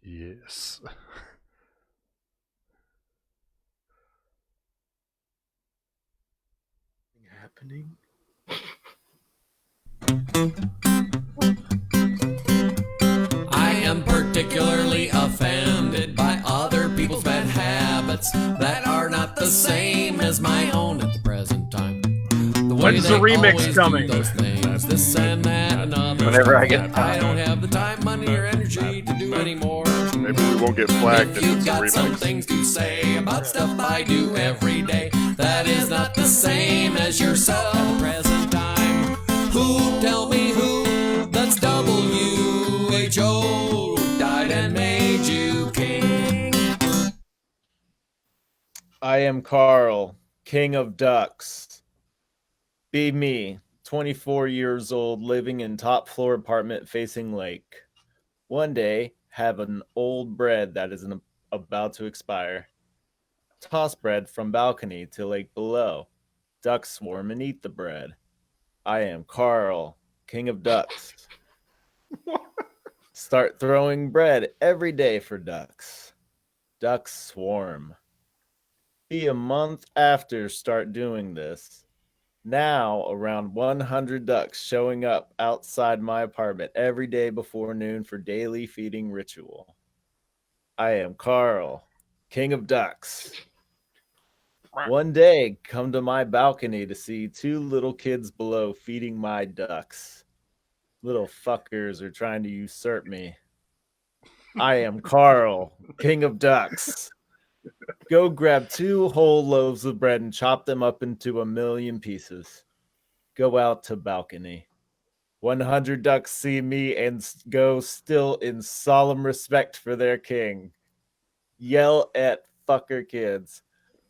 Yes. Happening. I am particularly offended by other people's bad habits that are not the same as my own at the present time. The way When's they the remix always coming? do those things, this and that, and other Whenever stuff I get that I don't have the time, money, or energy to do anymore. Maybe we won't get flagged If if you've it's a got some remix. things to say about stuff I do every day, that is not the same as yourself at the present time. Who, tell me who, that's WHO, died and made you king. I am Carl, king of ducks. Be me, 24 years old, living in top floor apartment facing lake. One day, have an old bread that is about to expire. Toss bread from balcony to lake below. Ducks swarm and eat the bread. I am Carl, king of ducks. Start throwing bread every day for ducks. Ducks swarm. Be a month after start doing this. Now, around 100 ducks showing up outside my apartment every day before noon for daily feeding ritual. I am Carl, king of ducks. One day, come to my balcony to see two little kids below feeding my ducks. Little fuckers are trying to usurp me. I am Carl, king of ducks. Go grab two whole loaves of bread and chop them up into a million pieces. Go out to balcony. 100 ducks see me and go still in solemn respect for their king. Yell at fucker kids.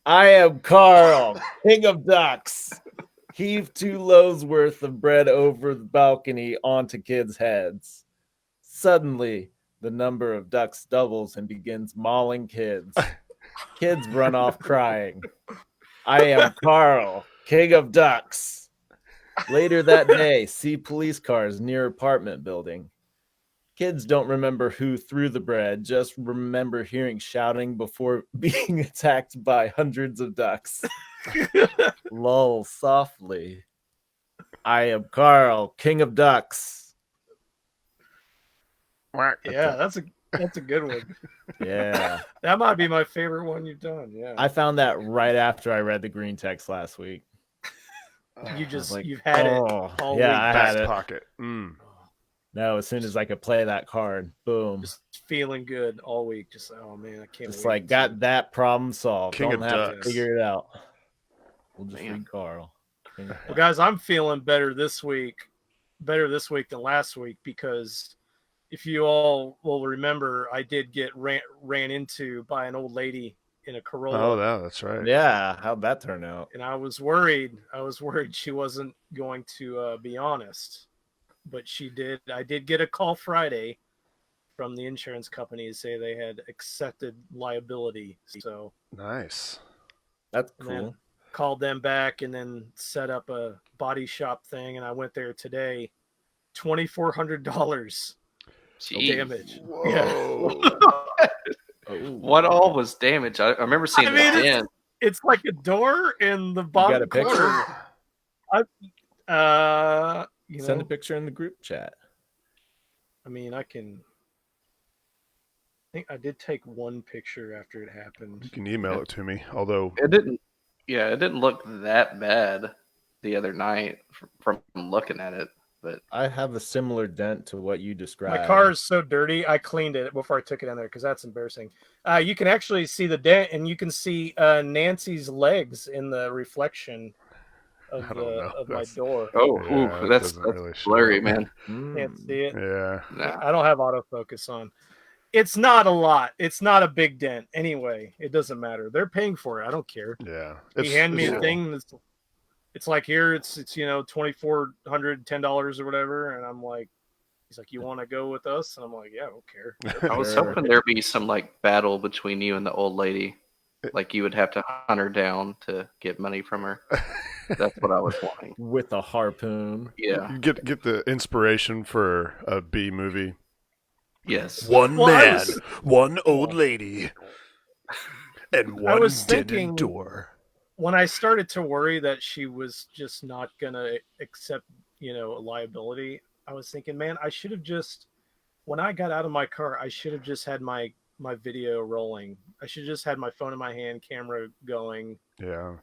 I am Carl, king of ducks. Heave 2 loaves worth of bread over the balcony onto kids' heads. Suddenly, the number of ducks doubles and begins mauling kids. Kids run off crying. I am Carl, king of ducks. Later that day, see police cars near apartment building. Kids don't remember who threw the bread, just remember hearing shouting before being attacked by hundreds of ducks. Lull softly. I am Carl, king of ducks. Yeah, that's a good one. Yeah. That might be my favorite one you've done. Yeah. I found that right after I read the green text last week. You've had it all yeah, week. I Back had it. pocket. No, as soon as I could play that card, boom. Just feeling good all week. Just oh man, I can't. Just wait like got that problem solved. King Don't of have to ducks. figure it out. We'll just Man. read Carl. Well, guys, I'm feeling better this week than last week because if you all will remember, I did get ran into by an old lady in a Corolla. Oh, yeah, that's right. Yeah, how'd that turn out? And I was worried she wasn't going to be honest, but she did. I did get a call Friday from the insurance company to say they had accepted liability. So Nice. That's and then cool. called them back and then set up a body shop thing, and I went there today. $2,400 Jeez. damage. Whoa. What all was damaged? I remember seeing the dent. It's like a door in the You got bottom a picture? corner. Send a picture in the group chat. I mean, I think I did take one picture after it happened. You can email it to me, although It didn't look that bad the other night from looking at it. But I have a similar dent to what you described. My car is so dirty. I cleaned it before I took it in there because that's embarrassing. You can actually see the dent, and you can see Nancy's legs in the reflection of my door. that's really blurry, man. Can't see it. Yeah. No. I don't have autofocus on. It's not a lot. It's not a big dent. Anyway, it doesn't matter. They're paying for it. I don't care. Yeah. He handed me a thing that's it's like here it's $2,410 or whatever, and I'm like, he's like, you want to go with us? And I'm like, yeah, I don't care. I was hoping there'd be some like battle between you and the old lady. Like you would have to hunt her down to get money from her. That's what I was wanting. With a harpoon. Yeah. You get the inspiration for a B movie. Yes. One Well, I man, was- one old lady, and one was dead thinking- door. When I started to worry that she was just not gonna accept, liability, I was thinking, man, I should have just, when I got out of my car, I should have just had my video rolling. I should have just had my phone in my hand, camera going, Yeah.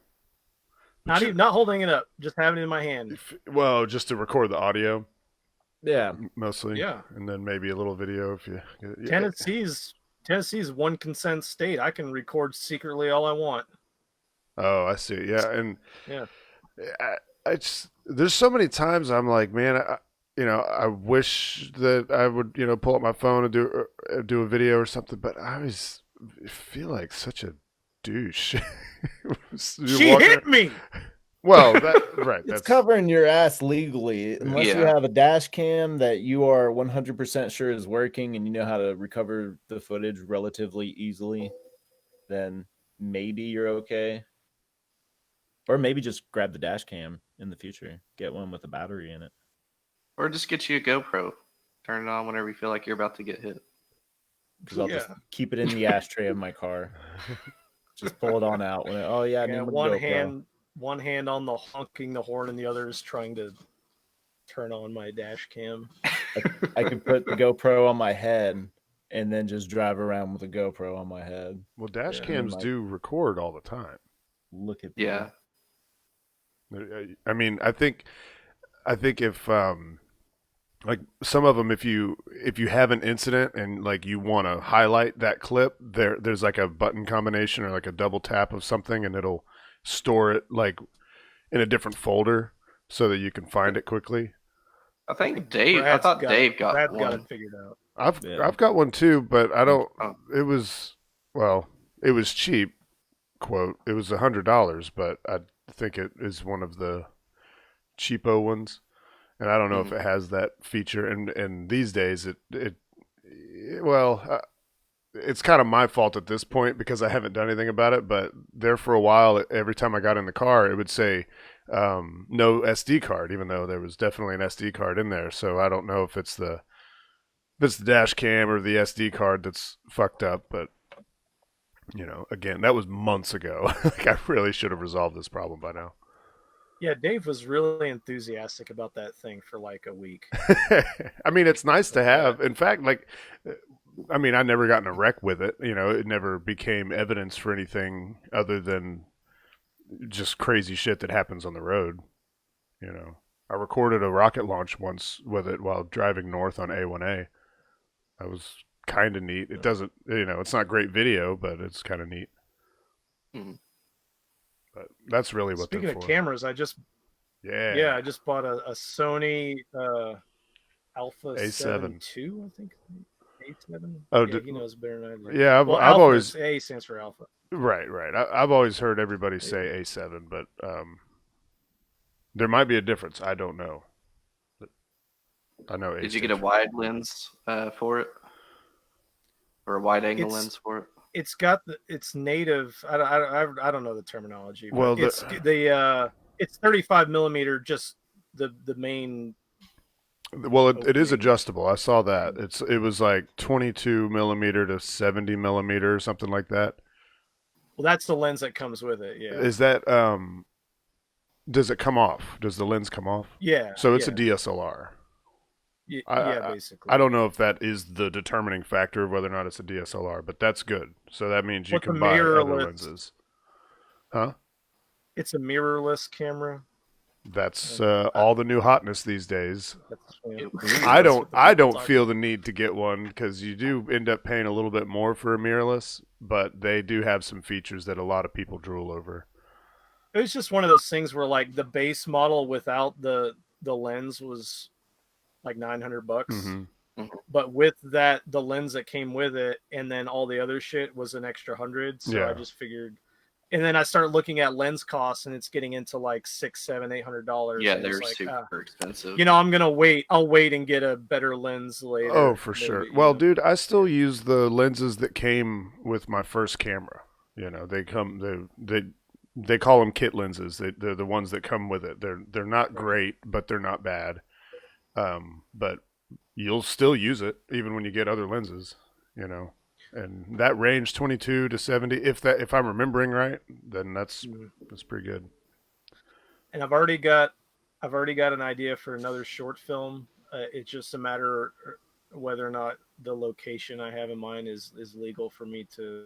not holding it up, just having it in my hand. Well, just to record the audio Yeah. mostly. Yeah. And then maybe a little video if you. Yeah. Tennessee's one consent state. I can record secretly all I want. Oh, I see. Yeah, and Yeah. I just there's so many times I'm like, man, I wish that I would, pull up my phone and do a video or something, but I always feel like such a douche. She hit me. Well, right. It's That's covering your ass legally. Unless you Yeah. have a dash cam that you are 100% sure is working and you know how to recover the footage relatively easily, then maybe you're okay. Or maybe just grab the dash cam in the future. Get one with a battery in it. Or just get you a GoPro. Turn it on whenever you feel like you're about to get hit. Because I'll just Yeah. keep it in the ashtray of my car. Just pull it on out. Oh yeah, I need Yeah, my one GoPro. hand on the honking the horn, and the other is trying to turn on my dash cam. I could put the GoPro on my head and then just drive around with a GoPro on my head. well, dash Yeah. cams Like- do record all the time. Look at me. Yeah. I mean, I think if like some of them, if you have an incident and like you want to highlight that clip, there's like a button combination or like a double tap of something, and it'll store it like in a different folder so that you can find it quickly. I think Dave. I thought Dave got Brad's one. got it figured out. I've got one too, but I don't. Oh. It was cheap. Quote, it was $100, but I think it is one of the cheapo ones, and I don't know if it has that feature. And these days, it's kind of my fault at this point because I haven't done anything about it. But there for a while, every time I got in the car, it would say no SD card, even though there was definitely an SD card in there. So I don't know if it's the dash cam or the SD card that's fucked up, but. Again, that was months ago. Like I really should have resolved this problem by now. Yeah, Dave was really enthusiastic about that thing for like a week. I mean, it's nice to have. In fact, I never got in a wreck with it. It never became evidence for anything other than just crazy shit that happens on the road. I recorded a rocket launch once with it while driving north on A1A. That was kind of neat. It doesn't, it's not great video, but it's kind of neat. Mhm. But that's really what Speaking they're of for. cameras, I just bought a Sony Alpha A7 II, I think. A7. Oh, yeah, he knows better than I do. Yeah, Well, I've Alpha always is- A stands for Alpha. right. I've always heard everybody say A7, but there might be a difference. I don't know. But I know. Did you get a wide lens for it, or a wide angle lens for it? It's got it's native. I don't know the terminology. But Well, it's 35 millimeter. Just the main. Well, it is adjustable. I saw that. It was like 22 millimeter to 70 millimeter or something like that. Well, that's the lens that comes with it. Yeah. Is that does it come off? Does the lens come off? Yeah. So it's yeah. a DSLR. Yeah, basically. I don't know if that is the determining factor of whether or not it's a DSLR, but that's good. So that means you What's can a buy other mirrorless? lenses. Huh? It's a mirrorless camera. That's all the new hotness these days. That's, I don't talking feel the need to get one because you do end up paying a little bit more for a mirrorless, but they do have some features that a lot of people drool over. It was just one of those things where like the base model without the lens was like $900, Mm-hmm. but with that the lens that came with it and then all the other shit was an extra 100. So Yeah. I just figured, and then I started looking at lens costs and it's getting into like $600-$800. Yeah, and it's they're like, super expensive. I'm gonna wait. I'll wait and get a better lens later. Oh, for maybe, sure. you Well, know. dude, I still use the lenses that came with my first camera. They call them kit lenses. They're the ones that come with it. They're not great, but they're not bad. But you'll still use it even when you get other lenses, you know. And that range 22 to 70, if I'm remembering right, then that's pretty good. And I've already got an idea for another short film. It's just a matter whether or not the location I have in mind is legal for me to.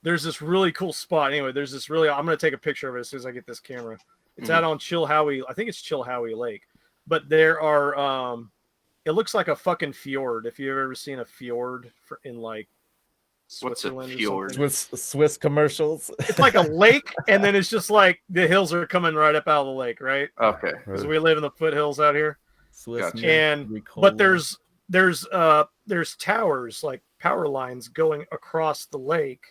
There's this really cool spot. Anyway, I'm going to take a picture of it as soon as I get this camera. It's out on Chilhowie. I think it's Chilhowie Lake. But there are, it looks like a fucking fjord. If you've ever seen a fjord in like Switzerland. What's a fjord? Or Swiss commercials. it's like a lake, and then it's just like the hills are coming right up out of the lake, right? Okay. Because we live in the foothills out here. Swiss Gotcha. And but there's towers, like power lines going across the lake.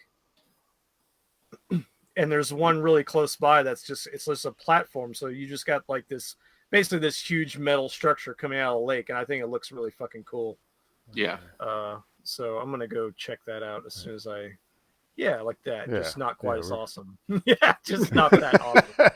And there's one really close by it's just a platform. So you just got like basically this huge metal structure coming out of the lake. And I think it looks really fucking cool. Yeah. So I'm going to go check that out as soon as like that. Yeah. Just not quite as awesome. Yeah, just not that awesome.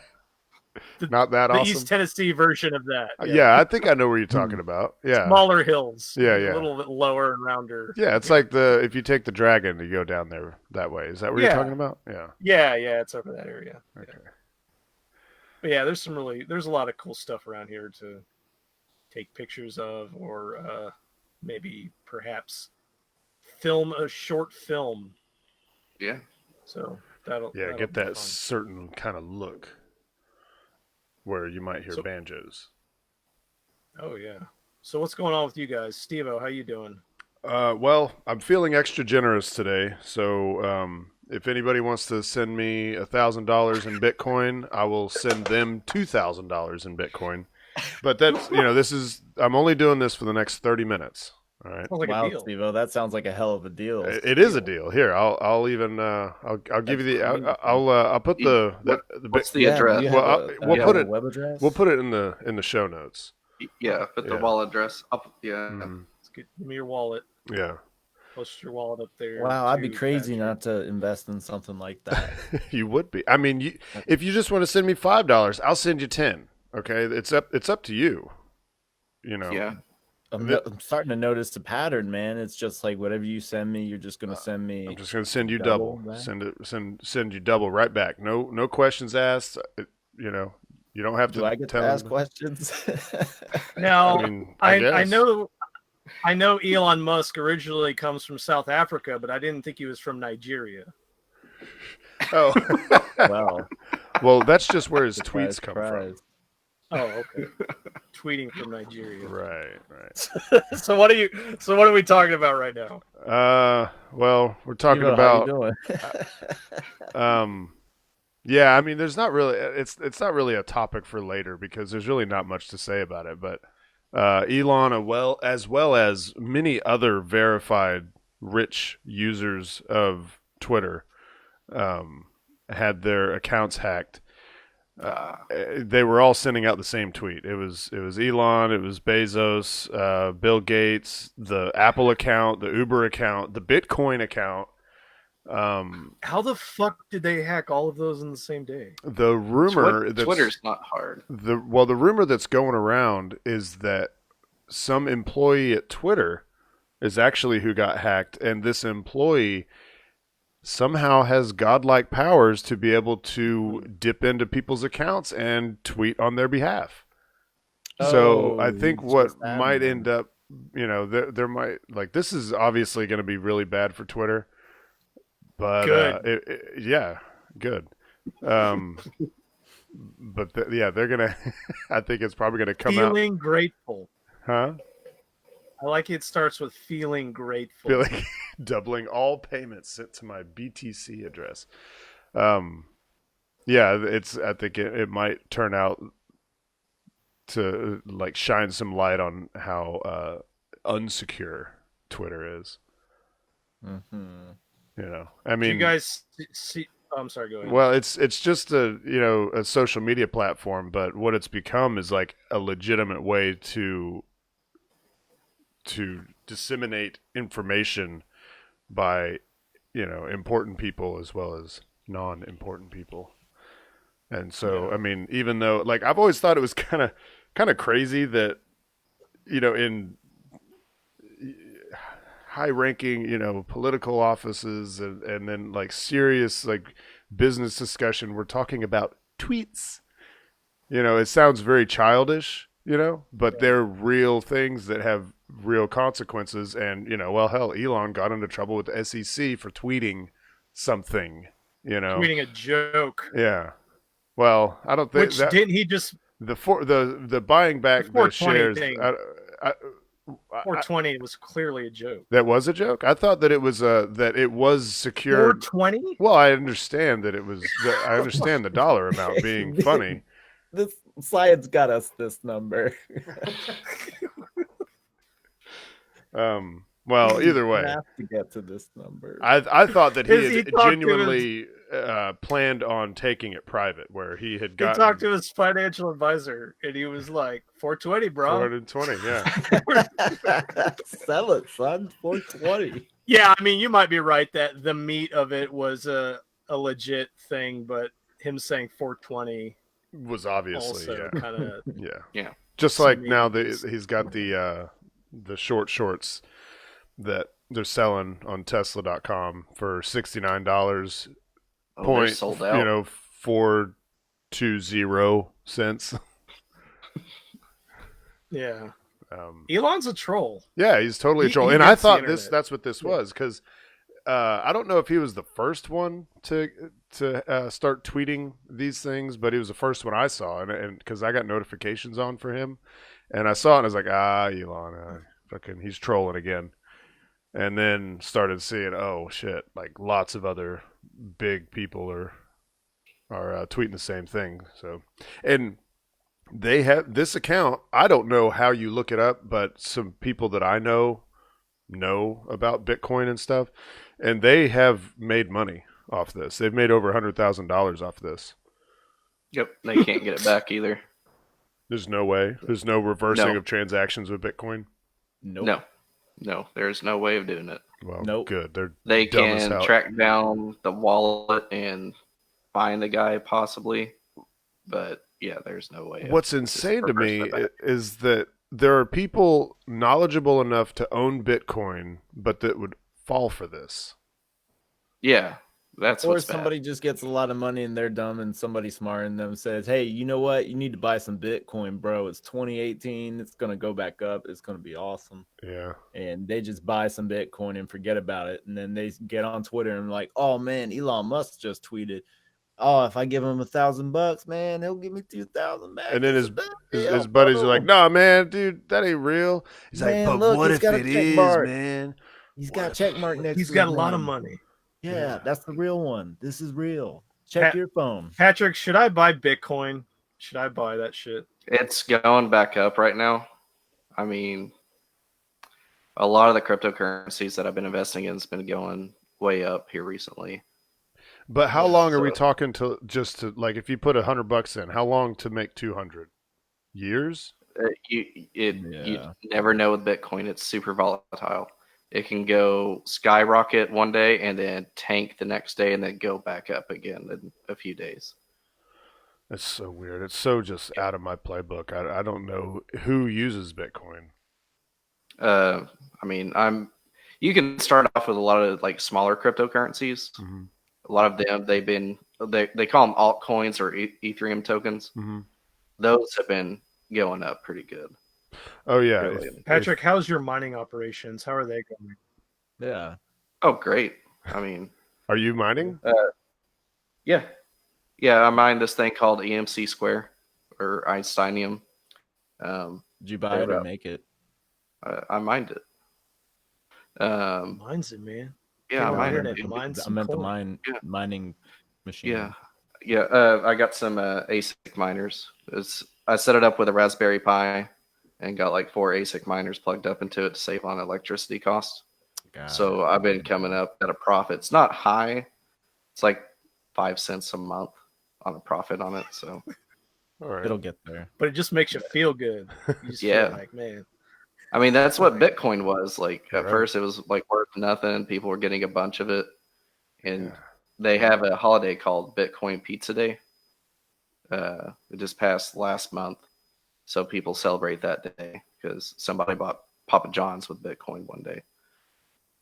Not that the awesome. East Tennessee version of that. Yeah, I think I know where you're talking about. Yeah. Smaller hills. Yeah. A little bit lower and rounder. Yeah, it's like if you take the dragon, you go down there that way. Is that what you're talking about? Yeah. Yeah, it's over that area. Okay. Yeah. But yeah, there's a lot of cool stuff around here to take pictures of, or maybe perhaps film a short film. Yeah. So that'll get be that fun. certain kind of look where you might hear banjos. Oh yeah. So what's going on with you guys? Steve-O, how you doing? Well, I'm feeling extra generous today. So if anybody wants to send me $1,000 in Bitcoin, I will send them $2,000 in Bitcoin. But that's, I'm only doing this for the next 30 minutes. All right. Sounds like Wow, a deal. Steve-O, that sounds like a hell of a deal. It is a deal. Here, I'll even I'll give you the I'll put the What's the address? We'll put it web address. We'll put it in the show notes. Yeah, put the wallet address up. Yeah. Mhm. Give me your wallet. Yeah. Post your wallet up there. Wow, I'd be crazy not to invest in something like that. You would be. I mean, if you just want to send me $5, I'll send you 10. Okay, it's up to you. Yeah. I'm starting to notice the pattern, man. It's just like whatever you send me, you're just gonna send me. I'm just gonna send you double. back? Send you double right back. No questions asked. You don't have to. Do I get to ask questions? Now, I guess. I know Elon Musk originally comes from South Africa, but I didn't think he was from Nigeria. Oh, Well, that's just where his surprise, tweets come surprise. Oh, okay. Tweeting from Nigeria. from. Right. So what are we talking about right now? Well, we're talking Steve-O, how about. you doing? Yeah, I mean, there's not really. It's not really a topic for later because there's really not much to say about it. But Elon, as well as many other verified rich users of Twitter, had their accounts hacked. They were all sending out the same tweet. It was Elon, it was Bezos, Bill Gates, the Apple account, the Uber account, the Bitcoin account. How the fuck did they hack all of those in the same day? The rumor Twitter's not hard. The rumor that's going around is that some employee at Twitter is actually who got hacked, and this employee somehow has godlike powers to be able to dip into people's accounts and tweet on their behalf. So I think what might end up, there might, like, this is obviously going to be really bad for Twitter, but good. Good. But they're going to, I think it's probably going to come out. Feeling grateful. Huh? I like it starts with feeling grateful. Feeling doubling all payments sent to my BTC address. I think it might turn out to like shine some light on how unsecure Twitter is. Mm-hmm. I mean, do you guys see? Oh, I'm sorry. Go ahead. Well, it's just a social media platform, but what it's become is like a legitimate way to disseminate information by important people as well as non-important people. And so I mean, even though, like, I've always thought it was kind of crazy that in high-ranking, political offices, and then like serious like business discussion, we're talking about tweets. It sounds very childish, but they're real things that have real consequences. And, well, hell, Elon got into trouble with the SEC for tweeting something, Tweeting a joke. Yeah. Well, I don't think Which that didn't he just the buying back the the 420 shares. thing. I, 420 was clearly a joke. that was a joke. I thought that it was secured. 420? Well, I understand that it was. I understand the dollar amount being funny. This science got us this number. Well, either We way, have to get to this number. I thought that He he had talked to genuinely planned on taking it private, where he had He gotten talked to his financial advisor, and he was like, 420, bro. 420. Yeah. Sell it, son. 420. Yeah, I mean, you might be right that the meat of it was a legit thing, but him saying 420 Was obviously also yeah. kind of Yeah. Just To like me, now it's- he's got the shorts that they're selling on Tesla.com for $69 Oh, they're point sold out. 420 cents. yeah. Um, Elon's a troll. yeah, he's totally a He- troll. he And I gets the thought internet. that's what this Yeah. was, because I don't know if he was the first one to start tweeting these things, but he was the first one I saw, and because I got notifications on for him, and I saw it and I was like, Elon, fucking, he's trolling again. And then started seeing, oh shit, like lots of other big people are tweeting the same thing. So, and they have this account. I don't know how you look it up, but some people that I know about Bitcoin and stuff, and they have made money off this. They've made over $100,000 off this. Yep. They can't get it back either. There's no way. There's no reversing No. of transactions with Bitcoin. Nope. No, there's no way of doing it. Well, Nope. good. They're They dumb as can hell. track down the wallet and find the guy possibly, but yeah, there's no way. What's just insane to me reversing it back. is that there are people knowledgeable enough to own Bitcoin, but that would fall for this. Yeah, that's Or what's somebody just gets a lot of money and they're dumb, and somebody smart in them says, "Hey, you know what? You need to buy some Bitcoin, bro. It's 2018. It's gonna go back up. It's gonna be awesome." Yeah. And they just buy some Bitcoin and forget about it. And then they get on Twitter and like, "Oh man, Elon Musk just tweeted, oh, if I give him $1,000, man, he'll give me 2,000 back." And then It's a bad deal, his buddies are bro. like, "Nah, man, dude, that ain't real." He's Man, like, "But look, what he's if got a it check is, mark. man?" He's got a check mark next He's to got a his lot of name. money. Yeah, that's the real one. This is real. Check your phone. Patrick, should I buy Bitcoin? Should I buy that shit? It's going back up right now. I mean, a lot of the cryptocurrencies that I've been investing in has been going way up here recently. But how long are we So- talking to like if you put $100 in? How long to make 200 years? You Yeah. never know with Bitcoin. It's super volatile. It can go skyrocket one day and then tank the next day and then go back up again in a few days. It's so weird. It's so just out of my playbook. I don't know who uses Bitcoin. I mean, you can start off with a lot of like smaller cryptocurrencies. Mm-hmm. A lot of them they call them altcoins or Ethereum tokens. Mm-hmm. Those have been going up pretty good. Oh yeah, Really. Patrick, how's your mining operations? How are they going? Yeah. Oh, great! I mean, are you mining? yeah, I mined this thing called EMC Square or Einsteinium. Did you buy it or Yeah. make it? I mined it. Mine's it, man. Yeah, Get I on mined internet, it. mine I some meant the coin. mining machine. Yeah. I got some ASIC miners. I set it up with a Raspberry Pi and got like 4 ASIC miners plugged up into it to save on electricity costs. God. So I've been coming up at a profit. It's not high. It's like 5 cents a month on a profit on it. So All right. It'll get there. But it just makes you feel good. You just Yeah. feel like, man. I mean, that's what Bitcoin was. Like at Right. first it was like worth nothing. People were getting a bunch of it. And Yeah. they have a holiday called Bitcoin Pizza Day. It just passed last month. So people celebrate that day because somebody bought Papa John's with Bitcoin one day.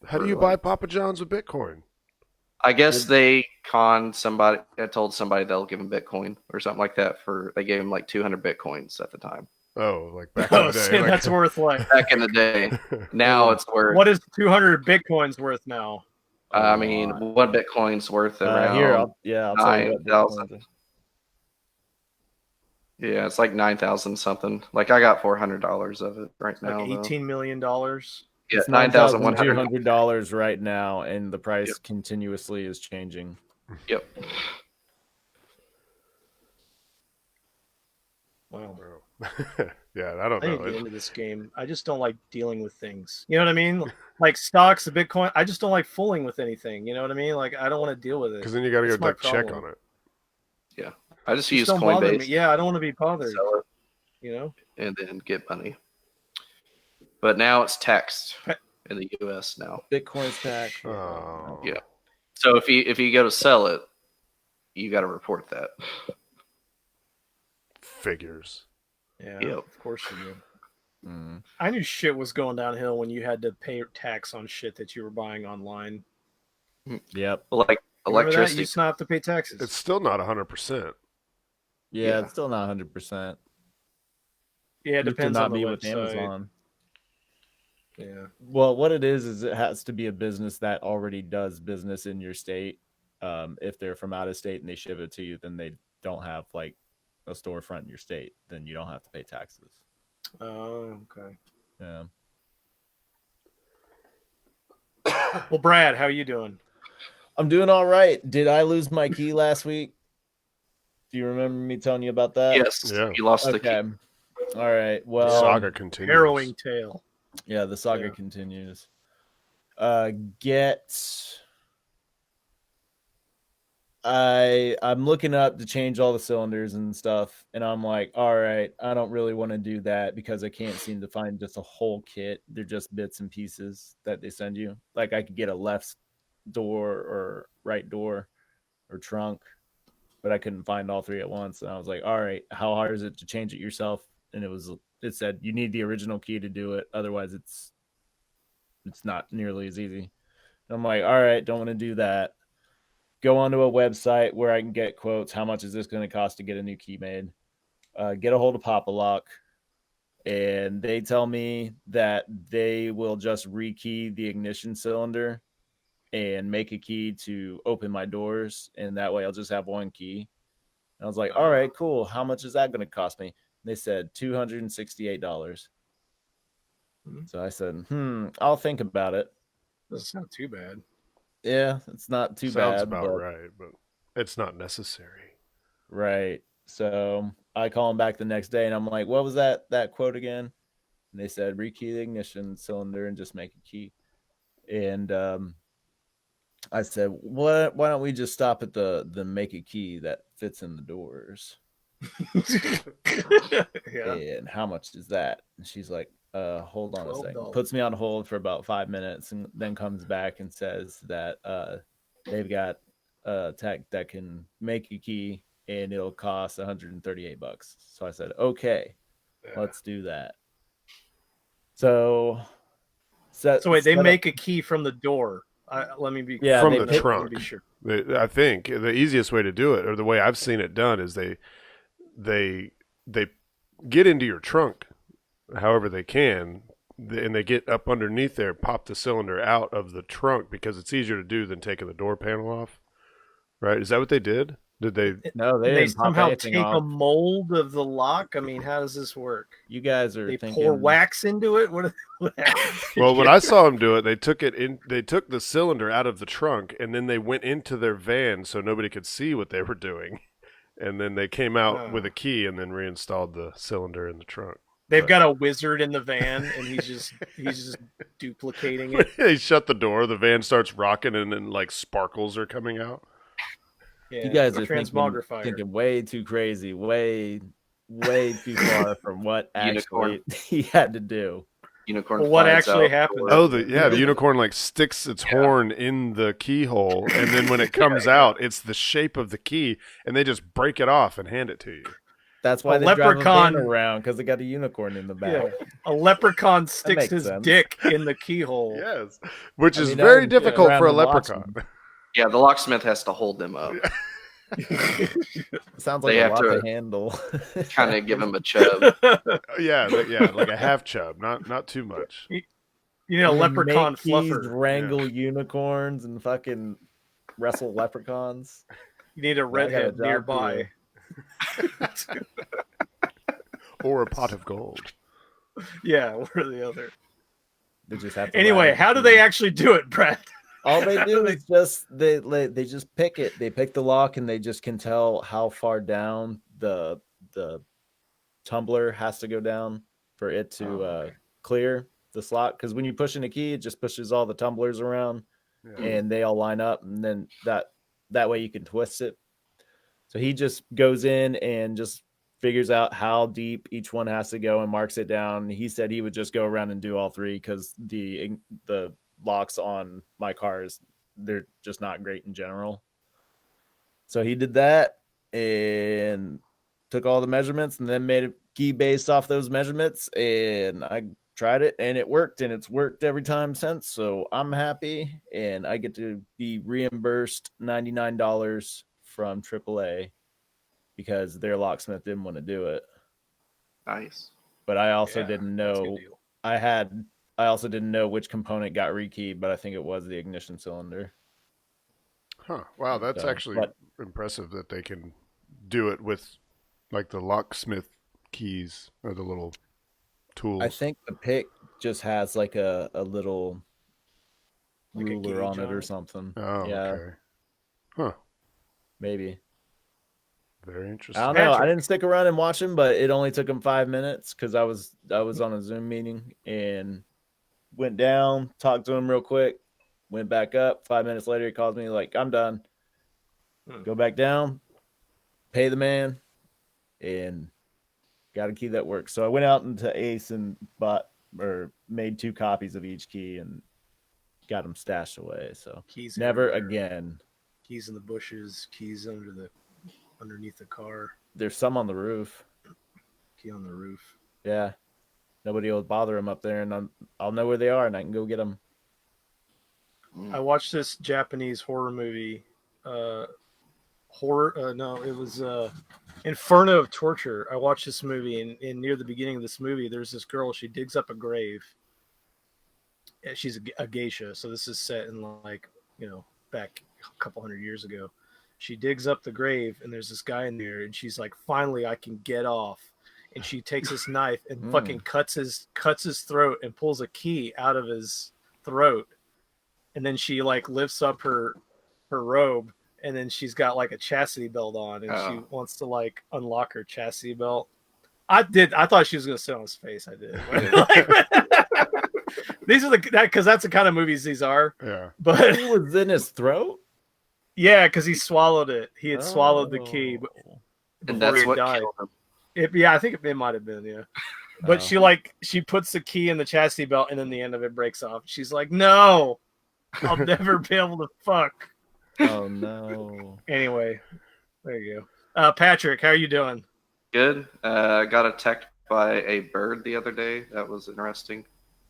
How do you buy Papa John's with Bitcoin? I guess they conned somebody. I told somebody they'll give him Bitcoin or something like that. They gave him like 200 Bitcoins at the time. Oh, like back in the day. So like... that's worth like. Back in the day. Now it's worth. What is 200 Bitcoins worth now? I mean, one Bitcoin's worth around I'll tell you what 9,000. Yeah, it's like 9,000 something. Like I got $400 of it right now. Like $18 million. Yeah, It's $9,100. $9,200 right now, and the price continuously is changing. Yep. Wow. Yeah, I don't I need know. to get into this game. I just don't like dealing with things. You know what I mean? Like stocks, the Bitcoin. I just don't like fooling with anything. You know what I mean? Like I don't want to deal with it. Because then you got to go That's my check problem. on it. Yeah. I just Just use don't bother me. Coinbase, Yeah, I don't want to be bothered. sell it, You know? and then get money. But now it's taxed in the U.S. now. Bitcoin's tax. Oh. Yeah. So if you go to sell it, you got to report that. Figures. Yeah. Yep. Of course you do. Mm. I knew shit was going downhill when you had to pay tax on shit that you were buying online. Yep. Like Remember that? You electricity. used to not have to pay taxes. It's still not 100%. Yeah, Yeah. it's still not 100%. Yeah, it Used to depends not on the be website. with Amazon. Yeah. Well, what it is it has to be a business that already does business in your state. If they're from out of state and they ship it to you, then they don't have like a storefront in your state. Then you don't have to pay taxes. Oh, okay. Yeah. Well, Brad, how you doing? I'm doing all right. Did I lose my key last week? Do you remember me telling you about that? Yes. Yeah. You lost the Okay. key. All right. Well, Saga continues. Harrowing tale. yeah, the saga Yeah. continues. I'm looking up to change all the cylinders and stuff, and I'm like, all right, I don't really want to do that because I can't seem to find just a whole kit. They're just bits and pieces that they send you. Like I could get a left door or right door or trunk, but I couldn't find all three at once. And I was like, all right, how hard is it to change it yourself? And it said you need the original key to do it, otherwise it's not nearly as easy. And I'm like, all right, don't want to do that. Go onto a website where I can get quotes. How much is this going to cost to get a new key made? Get a hold of Papa Lock, and they tell me that they will just rekey the ignition cylinder and make a key to open my doors, and that way I'll just have one key. And I was like, all right, cool. How much is that going to cost me? And they said $268. So I said, I'll think about it. Doesn't sound too bad. Yeah, it's not too Sounds bad. about right, but it's not necessary. Right. So I call them back the next day and I'm like, what was that quote again? And they said, rekey the ignition cylinder and just make a key. And I said, why don't we just stop at the make a key that fits in the doors? Yeah. And how much is that? And she's like, hold on a second. $12. Puts me on hold for about 5 minutes and then comes back and says that they've got a tech that can make a key and it'll cost $138. So I said, okay, let's do that. So wait, they make a key from the door. Let me be Yeah, From they the pick- trunk. Be sure. I think the easiest way to do it, or the way I've seen it done, is they get into your trunk however they can, and they get up underneath there, pop the cylinder out of the trunk because it's easier to do than taking the door panel off. Right? Is that what they did? Did they? No, they They didn't pop somehow anything take a off. mold of the lock. I mean, how does this work? You guys are They thinking pour wax into it. What Well, when I saw them do it, they took the cylinder out of the trunk, and then they went into their van so nobody could see what they were doing, and then they came out with a key and then reinstalled the cylinder in the trunk. They've got a wizard in the van, and he's just duplicating it. They shut the door, the van starts rocking, and then like sparkles are coming out. Yeah, you guys are transmogrifier. thinking way too crazy, way too far from what actually he had to do. Unicorn. Well, what flies actually out. happened? Oh, the unicorn like sticks its horn in the keyhole, and then when it comes out, it's the shape of the key, and they just break it off and hand it to you. That's why A they drive a leprechaun- van around, because they got a unicorn in the back. Yeah. A leprechaun sticks makes his sense. dick in the keyhole. Yes, which I is mean, I very didn't sit difficult around for a and watch leprechaun. them. Yeah, the locksmith has to hold them up, Sounds like They a have lot to to handle. kind of give him a chub. Yeah, like a half chub, not too much. You need a leprechaun Make keys, fluffer. wrangle unicorns, and fucking wrestle leprechauns. You need a got a redhead job nearby. Or a pot of gold. Yeah, one or the other. They just have to Anyway, ride how do it. they actually do it, Brad? All they do is just they just pick it. They pick the lock, and they just can tell how far down the tumbler has to go down for it to clear the slot. Because when you push in a key, it just pushes all the tumblers around, Yeah. and they all line up, and then that way you can twist it. So he just goes in and just figures out how deep each one has to go and marks it down. He said he would just go around and do all three because the locks on my cars, they're just not great in general. So he did that and took all the measurements and then made a key based off those measurements, and I tried it and it worked, and it's worked every time since. So I'm happy, and I get to be reimbursed $99 from AAA because their locksmith didn't want to do it. Nice. But I also Yeah, didn't that's a know good deal. I also didn't know which component got rekeyed, but I think it was the ignition cylinder. Huh. Wow, that's So, actually but- impressive that they can do it with like the locksmith keys or the little tools. I think the pick just has like a little Like a ruler on gauge it on or it? something. Oh, yeah, okay. Huh. maybe. Very I interesting. don't know. I Patrick. didn't stick around and watch him, but it only took him 5 minutes because I was on a Zoom meeting and went down, talked to him real quick, went back up. 5 minutes later, he calls me like, "I'm done." Go back down, pay the man, and got a key that works. So I went out into Ace and made 2 copies of each key and got them stashed away. So Keys never everywhere. again. Keys in the bushes, keys underneath the car, There's some on the roof. key on the roof. Yeah, nobody will bother them up there, and I'll know where they are, and I can go get them. I watched this Japanese horror movie. No, it was Inferno of Torture. I watched this movie, and near the beginning of this movie, there's this girl. She digs up a grave. And she's a geisha, so this is set in like back a couple hundred years ago. She digs up the grave, and there's this guy in there, and she's like, "Finally, I can get off." And she takes this knife and fucking cuts his throat and pulls a key out of his throat. And then she like lifts up her robe, and then she's got like a chastity belt on, and she wants to like unlock her chastity belt. I thought she was gonna sit on his face. I did. These are because that's the kind of movies these are. Yeah. But He was in his throat. yeah, because he swallowed it. He had swallowed the key, but And before that's he what died. killed him. I think it might have been, yeah. But she puts the key in the chastity belt, and then the end of it breaks off. She's like, "No, I'll never be able to fuck." Oh no. Anyway, there you go. Patrick, how are you doing? Good. Got attacked by a bird the other day. That was interesting.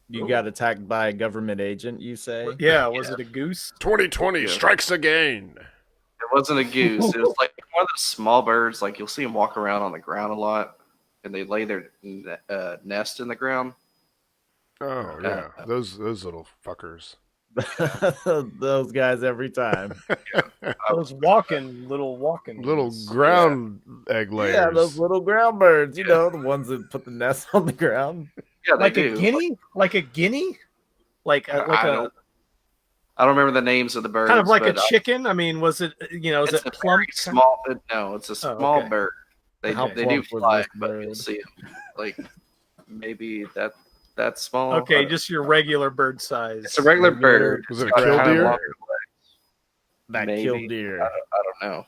You got attacked by a government agent, you say? Yeah, was it a goose? 2020 Yeah. strikes again. It wasn't a goose. It was like one of those small birds. Like you'll see them walk around on the ground a lot, and they lay their nest in the ground. Oh yeah, those little fuckers. Those guys every time. Those little walking Little goose. ground egg layers. Yeah, those little ground birds, the ones that put the nest on the ground. Yeah, they like do. a guinea, like a guinea, like I a don't remember the names of the birds. kind of like a but, chicken. I mean, was it is it's it a plump? very small. No, it's a small okay. bird. They How do plump was fly, this but bird? you'll see them. Like maybe that small. Okay, just your regular bird size. it's a regular bird. Was it a It's got kind of killdeer? longer legs. That Maybe. killdeer. I don't know.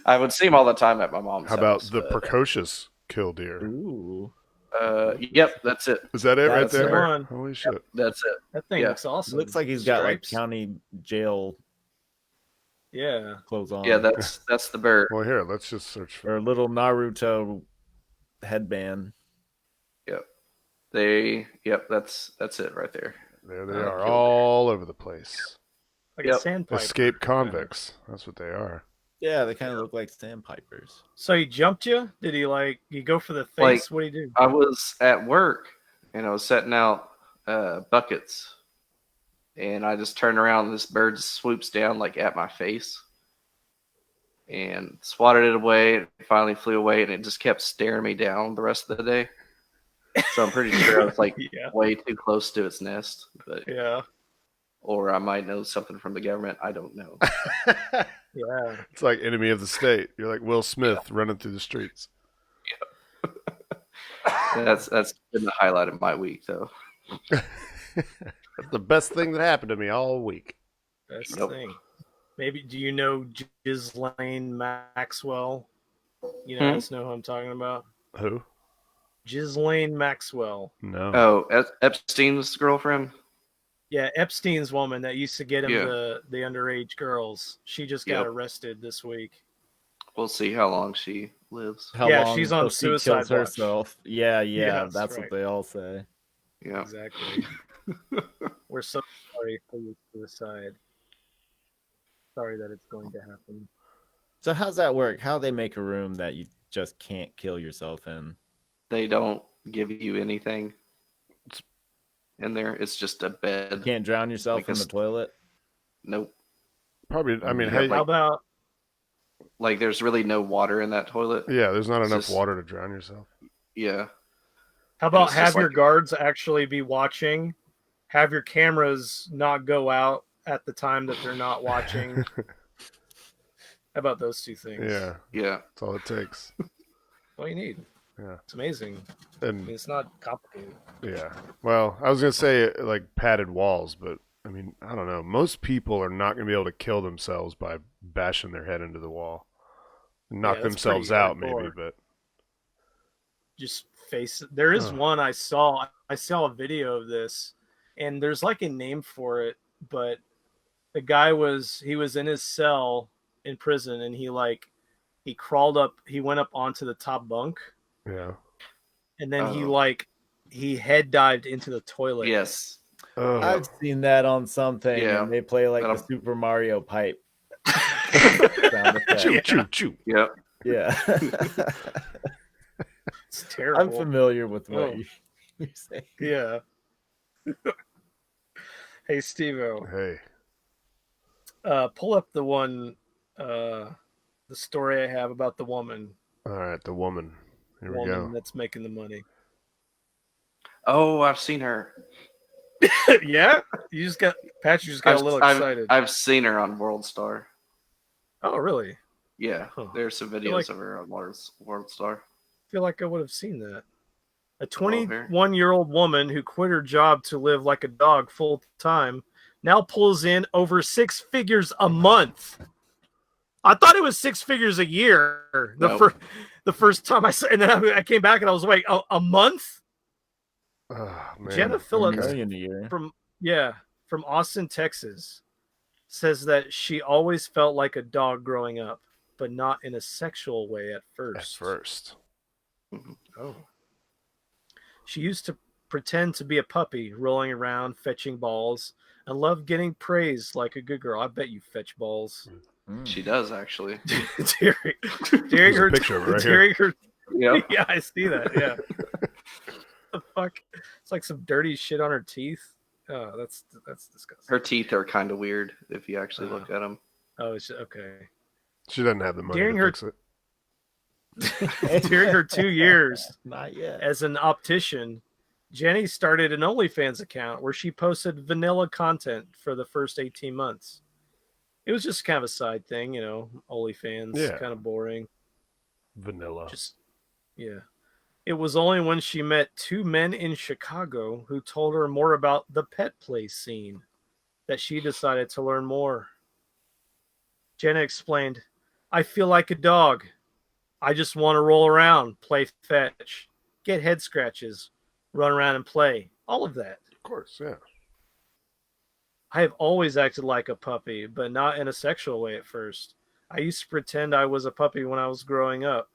I would see them all the time at my mom's How about house, the but, precocious killdeer? Ooh. Yep, that's it. Is that it right That's the there? one. Holy shit! That's it. That thing Yeah. looks awesome. Looks like he's got like Stripes. county jail Yeah. clothes on. Yeah, that's the bird. Well, here, let's just search for. Or a little Naruto headband. Yep. Yep, that's it right there. There they Oh, are, killed all over the place. Like Yep. a sandpiper. Escaped convicts. That's what they are. Yeah, they kind of look like sandpipers. So he jumped you? Did he you go for the face? Like- What did he do? I was at work and I was setting out buckets, and I just turned around and this bird swoops down like at my face and swatted it away. It finally flew away, and it just kept staring me down the rest of the day. So I'm pretty sure I was like Yeah. way too close to its nest, but Yeah. or I might know something from the government. I don't know. Yeah. It's like enemy of the state. You're like Will Smith running through the streets. That's been the highlight of my week, though. That's the best thing that happened to me all week. Best Nope. thing. Maybe do you know Ghislaine Maxwell? You guys know who I'm talking about? Who? Ghislaine Maxwell. No. Oh, Epstein's girlfriend? Yeah, Epstein's woman that used to get him Yeah. the underage girls. She just got Yep. arrested this week. We'll see how long she lives. How Yeah, long she's on till she suicide kills watch. herself. Yeah, Yeah, that's that's what right. they all say. Yeah. Exactly. We're so sorry for your suicide. Sorry that it's going to happen. So how's that work? How they make a room that you just can't kill yourself in? They don't give you anything in there. It's just a You bed. can't drown yourself Like in a the toilet? Nope. Probably. I mean, Yeah, hey, How about Like there's really no water in that toilet. yeah, there's not It's enough just- water to drown yourself. Yeah. It's just have your like- guards actually be watching? Have your cameras not go out at the time that they're not watching? How about those two things? Yeah, Yeah. that's all it takes. All you need. Yeah. It's amazing. I mean, And it's not complicated. yeah, well, I was gonna say like padded walls, but I mean, I don't know. Most people are not gonna be able to kill themselves by bashing their head into the wall. Knock that's themselves pretty out, hardcore. maybe, but Just face it. There is Huh. one I saw. I saw a video of this, and there's like a name for it, but the guy was in his cell in prison, and he crawled up, he went up onto the top bunk, yeah. and then Oh. he head dived into the toilet. Yes. Oh, I've seen that on something, Yeah. and they play like the That'll- Super Mario pipe sound effect. choo choo choo. Yep. Yeah. It's terrible. I'm familiar with what Oh. you're saying. Yeah. Hey, Steve-O, Hey, pull up the one, the story I have about the woman all right, the woman. Here we go. that's making the money. Oh, I've seen her. Yeah, Patrick just got a little excited. I've seen her on World Star. Oh, really? Yeah. Huh. There's some feel videos like- of her on World Star. I feel like I would have seen that. A Oh, very. 21-year-old woman who quit her job to live like a dog full time now pulls in over 6 figures a month. I thought it was 6 figures a year. Nope. The first time I saw, and then I came back and I was like, a month? Oh, man. Jenna Phillips Million a year. from Austin, Texas, says that she always felt like a dog growing up, but not in a sexual way at At first. first. Oh. She used to pretend to be a puppy, rolling around, fetching balls, and loved getting praised like a good girl. I bet you fetch balls. Mm. She does actually. During There's a her, picture of it right during her, Yep. yeah, I see that. Yeah. The fuck? It's like some dirty shit on her teeth. Oh, that's disgusting. Her teeth are kind of weird if you actually look at them. Oh, it's okay. She doesn't have the money During to her- fix it. During her 2 years Not yet. as an optician, Jenny started an OnlyFans account where she posted vanilla content for the first 18 months. It was just kind of a side thing, OnlyFans, Yeah. kind of boring. Vanilla. Just, yeah. It was only when she met 2 men in Chicago who told her more about the pet play scene that she decided to learn more. Jenna explained, I feel like a dog. I just want to roll around, play fetch, get head scratches, run around and play. All of that. Of course, yeah. I have always acted like a puppy, but not in a sexual way at first. I used to pretend I was a puppy when I was growing up.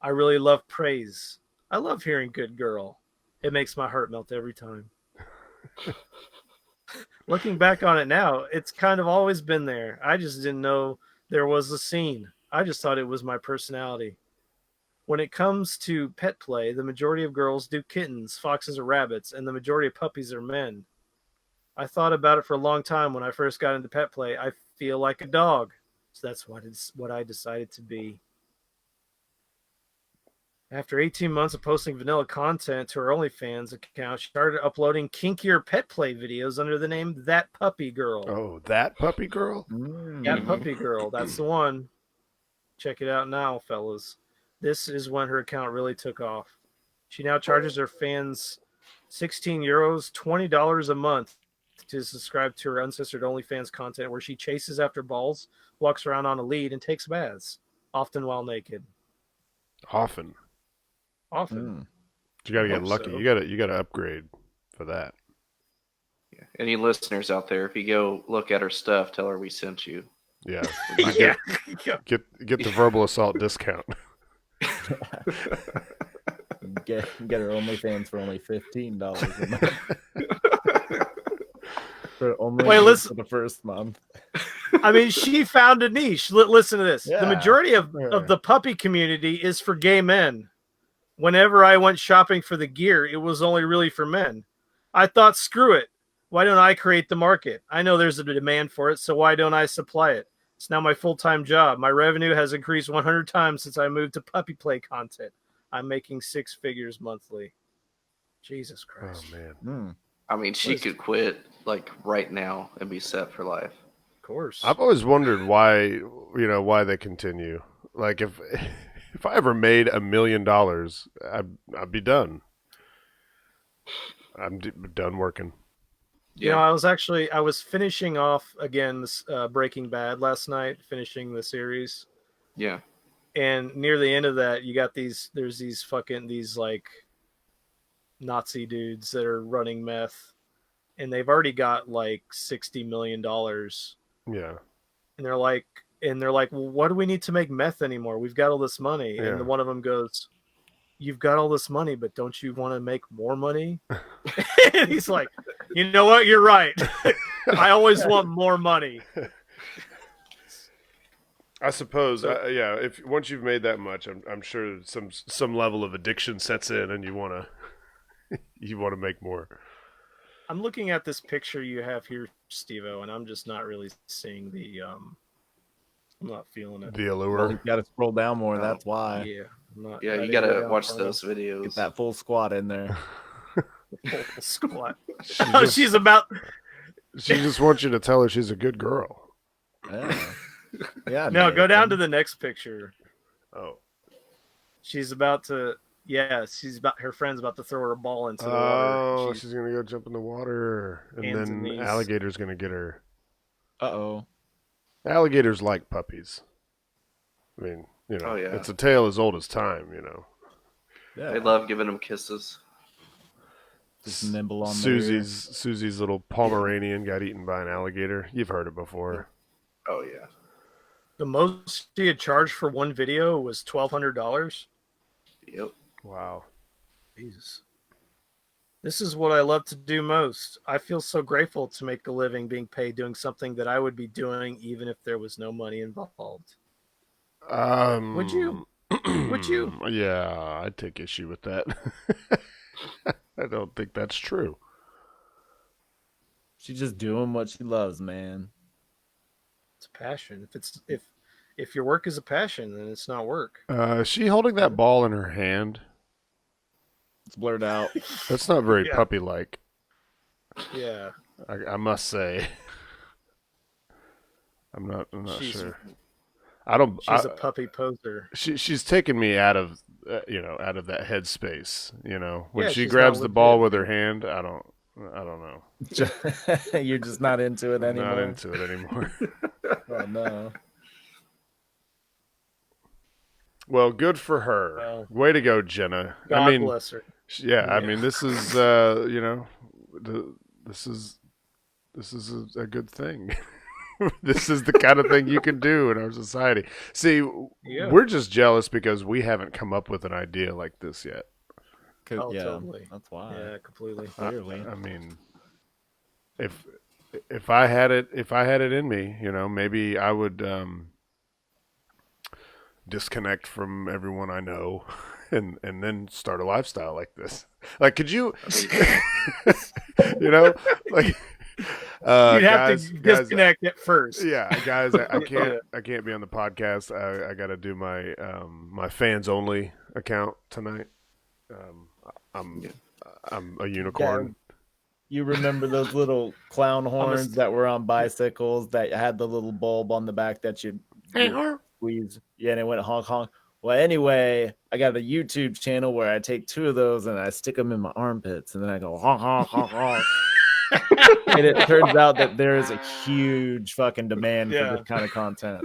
I really love praise. I love hearing good girl. It makes my heart melt every time. Looking back on it now, it's kind of always been there. I just didn't know there was a scene. I just thought it was my personality. When it comes to pet play, the majority of girls do kittens, foxes, or rabbits, and the majority of puppies are men. I thought about it for a long time when I first got into pet play. I feel like a dog. So that's what I decided to be. After 18 months of posting vanilla content to her OnlyFans account, she started uploading kinkier pet play videos under the name That Puppy Girl. Oh, that puppy girl? That Puppy Girl, that's the one. Check it out now, fellas. This is when her account really took off. She now charges her fans €16, $20 a month to subscribe to her uncensored OnlyFans content where she chases after balls, walks around on a lead, and takes baths, often while naked. Often. You got to get lucky. So. You got to upgrade for that. Yeah. Any listeners out there, if you go look at her stuff, tell her we sent you. Yeah. Yeah. Get the verbal assault discount. Get her OnlyFans for only $15 a month. Wait, listen. For the first month. I mean, she found a niche. Listen to this. Yeah. The majority of the puppy community is for gay men. Whenever I went shopping for the gear, it was only really for men. I thought, screw it. Why don't I create the market? I know there's a demand for it, so why don't I supply it? It's now my full-time job. My revenue has increased 100 times since I moved to puppy play content. I'm making 6 figures monthly. Jesus Christ. Oh, man. I mean, she could quit like right now and be set for life. Of course. I've always wondered why they continue. Like if I ever made $1 million, I'd be done. I'm done working. You know, I was finishing off again this Breaking Bad last night, finishing the series. Yeah. And near the end of that, you got there's these like Nazi dudes that are running meth, and they've already got like $60 million. Yeah. And they're like, well, what do we need to make meth anymore? We've got all this money. Yeah. And one of them goes, you've got all this money, but don't you want to make more money? And he's like, you know what? You're right. I always want more money. I suppose, if once you've made that much, I'm sure some level of addiction sets in, and you want to make more. I'm looking at this picture you have here, Steve-O, and I'm just not really seeing the I'm not feeling it. The allure. Well, you got to scroll down more. That's why. Yeah, You gotta watch those videos. Get that full squat in there. Full squat. She just wants you to tell her she's a good girl. Yeah. Yeah. No, go down to the next picture. Oh. She's about to. Yeah, her friend's about to throw her a ball into the water. Oh, she's gonna go jump in the water, and Hands then and knees. alligator's gonna get her. Uh-oh. Alligators like puppies. I mean, it's a tale as old as time. Yeah. They love giving them kisses. Just nimble on Susie's little Pomeranian got eaten by an alligator. You've heard it before. Oh yeah. The most she had charged for one video was $1,200. Yep. Wow. Jesus. This is what I love to do most. I feel so grateful to make a living being paid doing something that I would be doing even if there was no money involved. Would you? Would you? Yeah, I'd take issue with that. I don't think that's true. She's just doing what she loves, man. It's a passion. If your work is a passion, then it's not work. Is she holding that ball in her hand? It's blurred out. That's not very puppy-like. Yeah. I must say. I'm not sure. I don't. She's a puppy poser. She's taken me out of out of that headspace. When she she's grabs not the ball legit. with her hand, I don't know. You're just not into it anymore. Not into it anymore. Oh no. Well, good for her. Well, way to go, Jenna. God bless her. Yeah, I mean, this is this is a good thing. This is the kind of thing you can do in our society. See, Yeah. we're just jealous because we haven't come up with an idea like this yet. Oh, Yeah, totally. that's why. Yeah, completely. Clearly. I mean, if I had it in me, maybe I would disconnect from everyone I know and then start a lifestyle like this. Like, could you, like, You'd have guys, to disconnect at first. yeah, guys, I can't be on the podcast. I got to do my my fans only account tonight. I'm a unicorn. You remember those little clown horns that were on bicycles that had the little bulb on the back that you squeeze? Yeah, and it went honk honk. Well, anyway, I got a YouTube channel where I take 2 of those and I stick them in my armpits, and then I go honk honk honk honk. And it turns out that there is a huge fucking demand for this kind of content.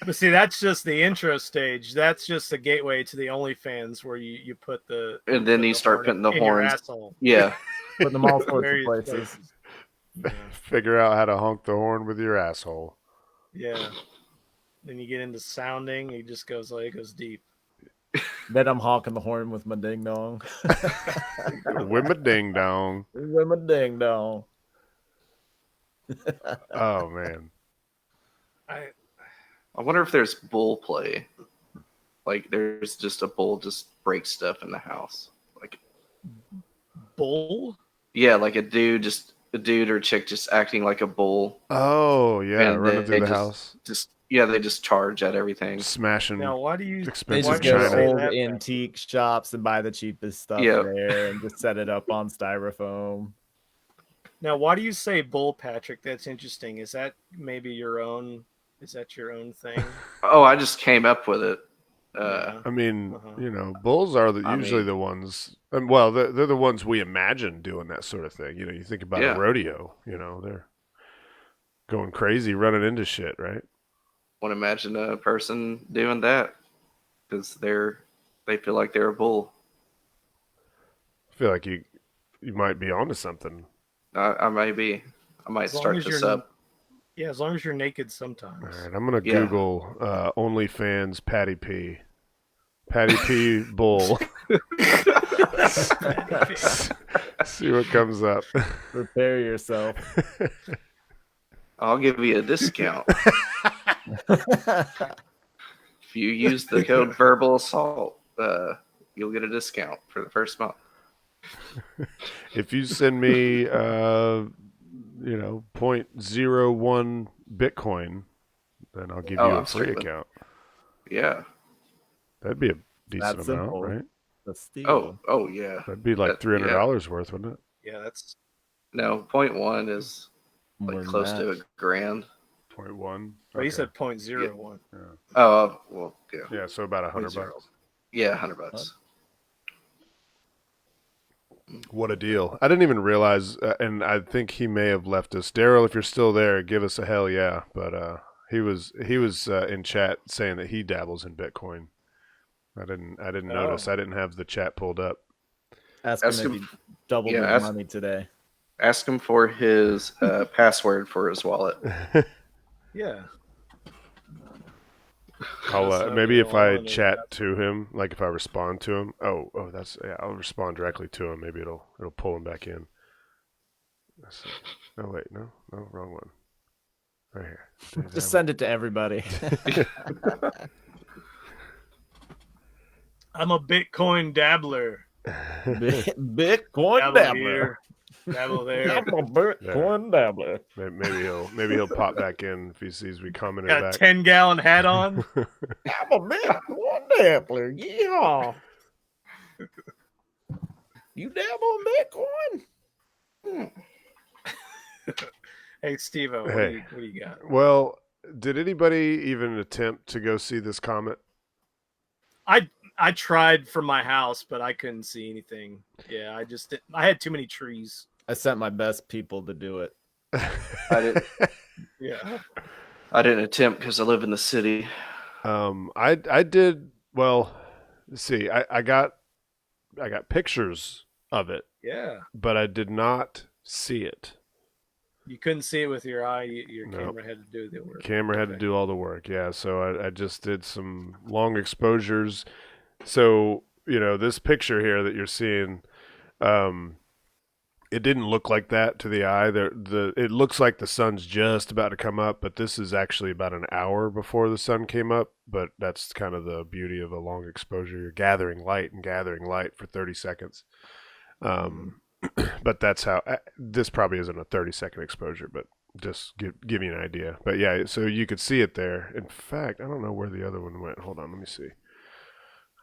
But see, that's just the intro stage. That's just the gateway to the OnlyFans where you put the And then you start putting the in your horns. asshole. Yeah. Putting them all sorts of Various places. Yeah. Figure out how to honk the horn with your asshole. Yeah. Then you get into sounding. It just goes deep. Then I'm honking the horn with my ding dong. With my ding dong. With my ding dong. Oh man. I wonder if there's bull play. Like there's just a bull just breaks stuff in the house. Like Bull? yeah, like a dude or chick just acting like a bull. Oh yeah, And running through the just, house, they just charge at everything. smashing Now, why do you? They expensive just go to china. old antique shops and buy the cheapest stuff there and just set it up on styrofoam. Now, why do you say bull, Patrick? That's interesting. Is that maybe your own? Is that your own thing? Oh, I just came up with it. I mean, bulls are usually the ones. Well, they're the ones we imagine doing that sort of thing. You think about a rodeo. They're going crazy, running into shit, right? Want to imagine a person doing that because they feel like they're a bull. I feel like you might be onto something. I might start this up. Yeah, as long as you're naked sometimes. All right, I'm gonna Google OnlyFans Patty P. Patty P Bull. See what comes up. Prepare yourself. I'll give you a discount. If you use the code verbal assault, you'll get a discount for the first month. If you send me 0.01 Bitcoin, then I'll give you a free account. Yeah. That'd be a decent That's amount, simple. right? That's steal. Oh yeah. That'd be like $300 worth, wouldn't it? Yeah, that's. No, 0.1 is More like than close that. to $1,000. 0.1. Well, you said 0.01. Oh well, yeah. Yeah, so about $100. Yeah, $100. What a deal! I didn't even realize, and I think he may have left us. Daryl, if you're still there, give us a hell yeah. But he was in chat saying that he dabbles in Bitcoin. I didn't notice. I didn't have the chat pulled up. Ask him if he doubled his money today. Ask him for his password for his wallet. Yeah. I'll maybe if I chat to him, like if I respond to him. Oh, I'll respond directly to him. Maybe it'll pull him back in. Oh wait, no, wrong one. Right here. Just send it to everybody. I'm a Bitcoin dabbler. Bitcoin Dabble dabbler. here, dabble there. I'm a Bitcoin dabbler. Maybe he'll pop back in if he sees we commented Got a back. 10-gallon hat on. I'm a Bitcoin dabbler. Yeah. You dabble in Bitcoin? Hey, Steve-O, Hey. what do you got? Well, did anybody even attempt to go see this comet? I tried from my house, but I couldn't see anything. Yeah, I had too many trees. I sent my best people to do it. I didn't. Yeah. I didn't attempt because I live in the city. I did. Well, let's see, I got pictures of it, Yeah. but I did not see it. You couldn't see it with your eye. Your No. camera had to do the work. Camera had to Okay. do all the work. Yeah, so I just did some long exposures. So, this picture here that you're seeing, um, it didn't look like that to the eye. It looks like the sun's just about to come up, but this is actually about an hour before the sun came up. But that's kind of the beauty of a long exposure. You're gathering light and gathering light for 30 seconds. But that's how this probably isn't a 30-second exposure, but just give you an idea. But yeah, so you could see it there. In fact, I don't know where the other one went. Hold on, let me see.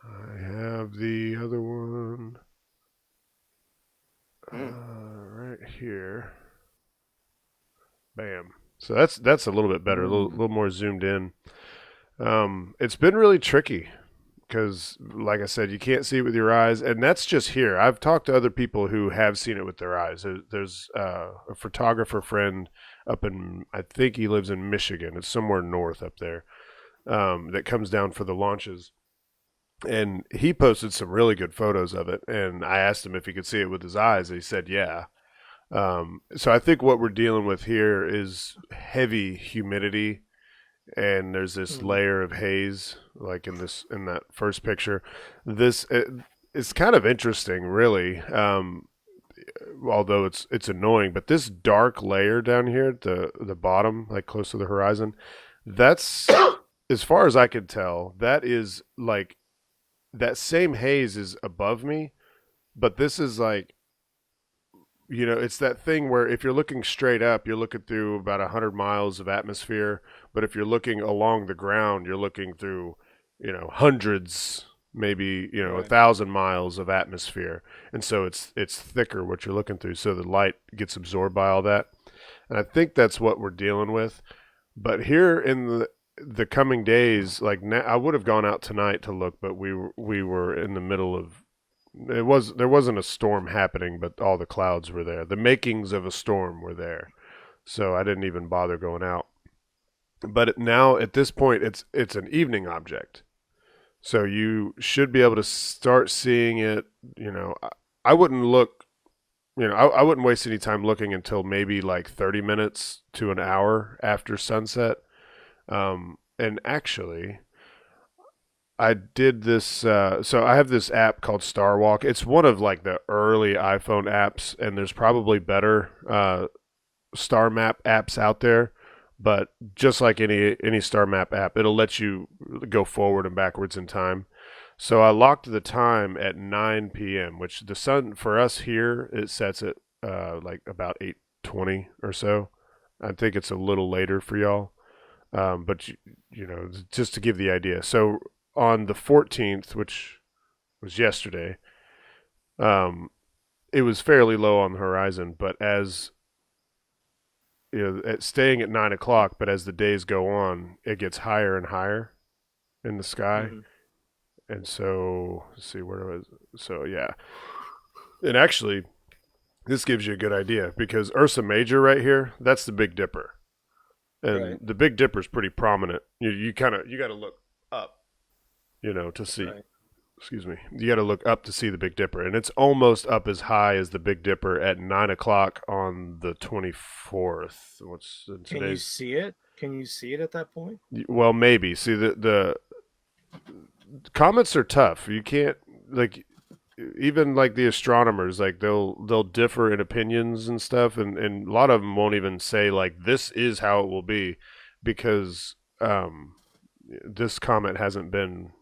I have the other one right here. Bam. So that's a little bit better, a little more zoomed in. It's been really tricky because, like I said, you can't see it with your eyes, and that's just here. I've talked to other people who have seen it with their eyes. There's a photographer friend up in, I think he lives in Michigan. It's somewhere north up there, that comes down for the launches. And he posted some really good photos of it, and I asked him if he could see it with his eyes, and he said, yeah. So I think what we're dealing with here is heavy humidity, and there's this layer of haze, like in that first picture. It's kind of interesting, really. Although it's annoying, but this dark layer down here at the bottom, like close to the horizon, that's as far as I can tell, that is like that same haze is above me, but this is like, it's that thing where if you're looking straight up, you're looking through about 100 miles of atmosphere. But if you're looking along the ground, you're looking through, hundreds, maybe, Right. 1,000 miles of atmosphere. And so it's thicker what you're looking through. So the light gets absorbed by all that. And I think that's what we're dealing with. But here in the coming days, like now, I would have gone out tonight to look, but we were in the middle of, there wasn't a storm happening, but all the clouds were there. The makings of a storm were there, so I didn't even bother going out. But now at this point, it's an evening object, so you should be able to start seeing it. I wouldn't look. I wouldn't waste any time looking until maybe like 30 minutes to an hour after sunset. And actually, I did this. So I have this app called Star Walk. It's one of like the early iPhone apps, and there's probably better star map apps out there. But just like any star map app, it'll let you go forward and backwards in time. So I locked the time at 9 p.m., which the sun for us here, it sets at like about 8:20 or so. I think it's a little later for y'all. But just to give the idea. So on the 14th, which was yesterday, it was fairly low on the horizon, but as staying at 9 o'clock, but as the days go on, it gets higher and higher in the sky. And so, let's see, where was it? So, yeah. And actually, this gives you a good idea because Ursa Major right here, that's the Big Dipper. And Right. the Big Dipper is pretty prominent. You got to look up, to see. Right. Excuse me. You got to look up to see the Big Dipper, and it's almost up as high as the Big Dipper at 9 o'clock on the 24th. What's Can you today's? see it? Can you see it at that point? Well, maybe. See, the comets are tough. You can't like even like the astronomers, like they'll differ in opinions and stuff, and a lot of them won't even say like this is how it will be because this comet hasn't been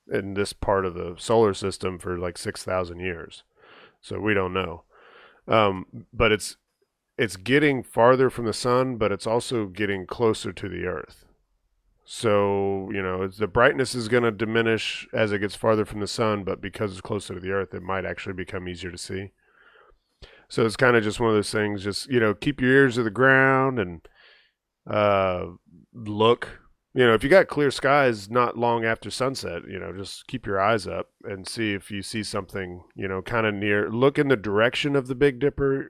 in this part of the solar system for like 6,000 years, so we don't know. But it's getting farther from the sun, but it's also getting closer to the Earth. So, the brightness is going to diminish as it gets farther from the sun, but because it's closer to the Earth, it might actually become easier to see. So it's kind of just one of those things, just, keep your ears to the ground and look. If you got clear skies not long after sunset, just keep your eyes up and see if you see something, kind of near. Look in the direction of the Big Dipper,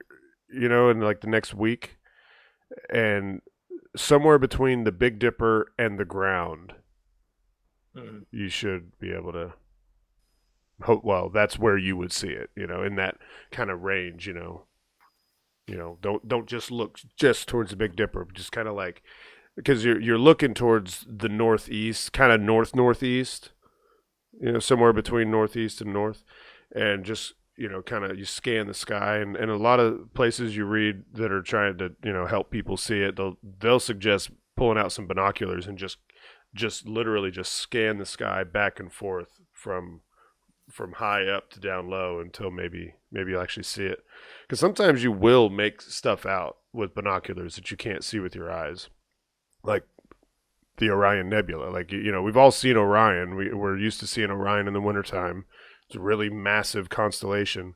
in like the next week. And somewhere between the Big Dipper and the ground, you should be able to hope. Well, that's where you would see it, in that kind of range, You know, don't just look just towards the Big Dipper. Just kind of like, because you're looking towards the northeast, kind of northeast. You know, somewhere between northeast and north, and just, you know, kind of you scan the sky, and a lot of places you read that are trying to, you know, help people see it, they'll suggest pulling out some binoculars and just literally just scan the sky back and forth from high up to down low until maybe you'll actually see it, because sometimes you will make stuff out with binoculars that you can't see with your eyes, like the Orion Nebula. Like, you know, we've all seen Orion. We're used to seeing Orion in the wintertime. It's a really massive constellation.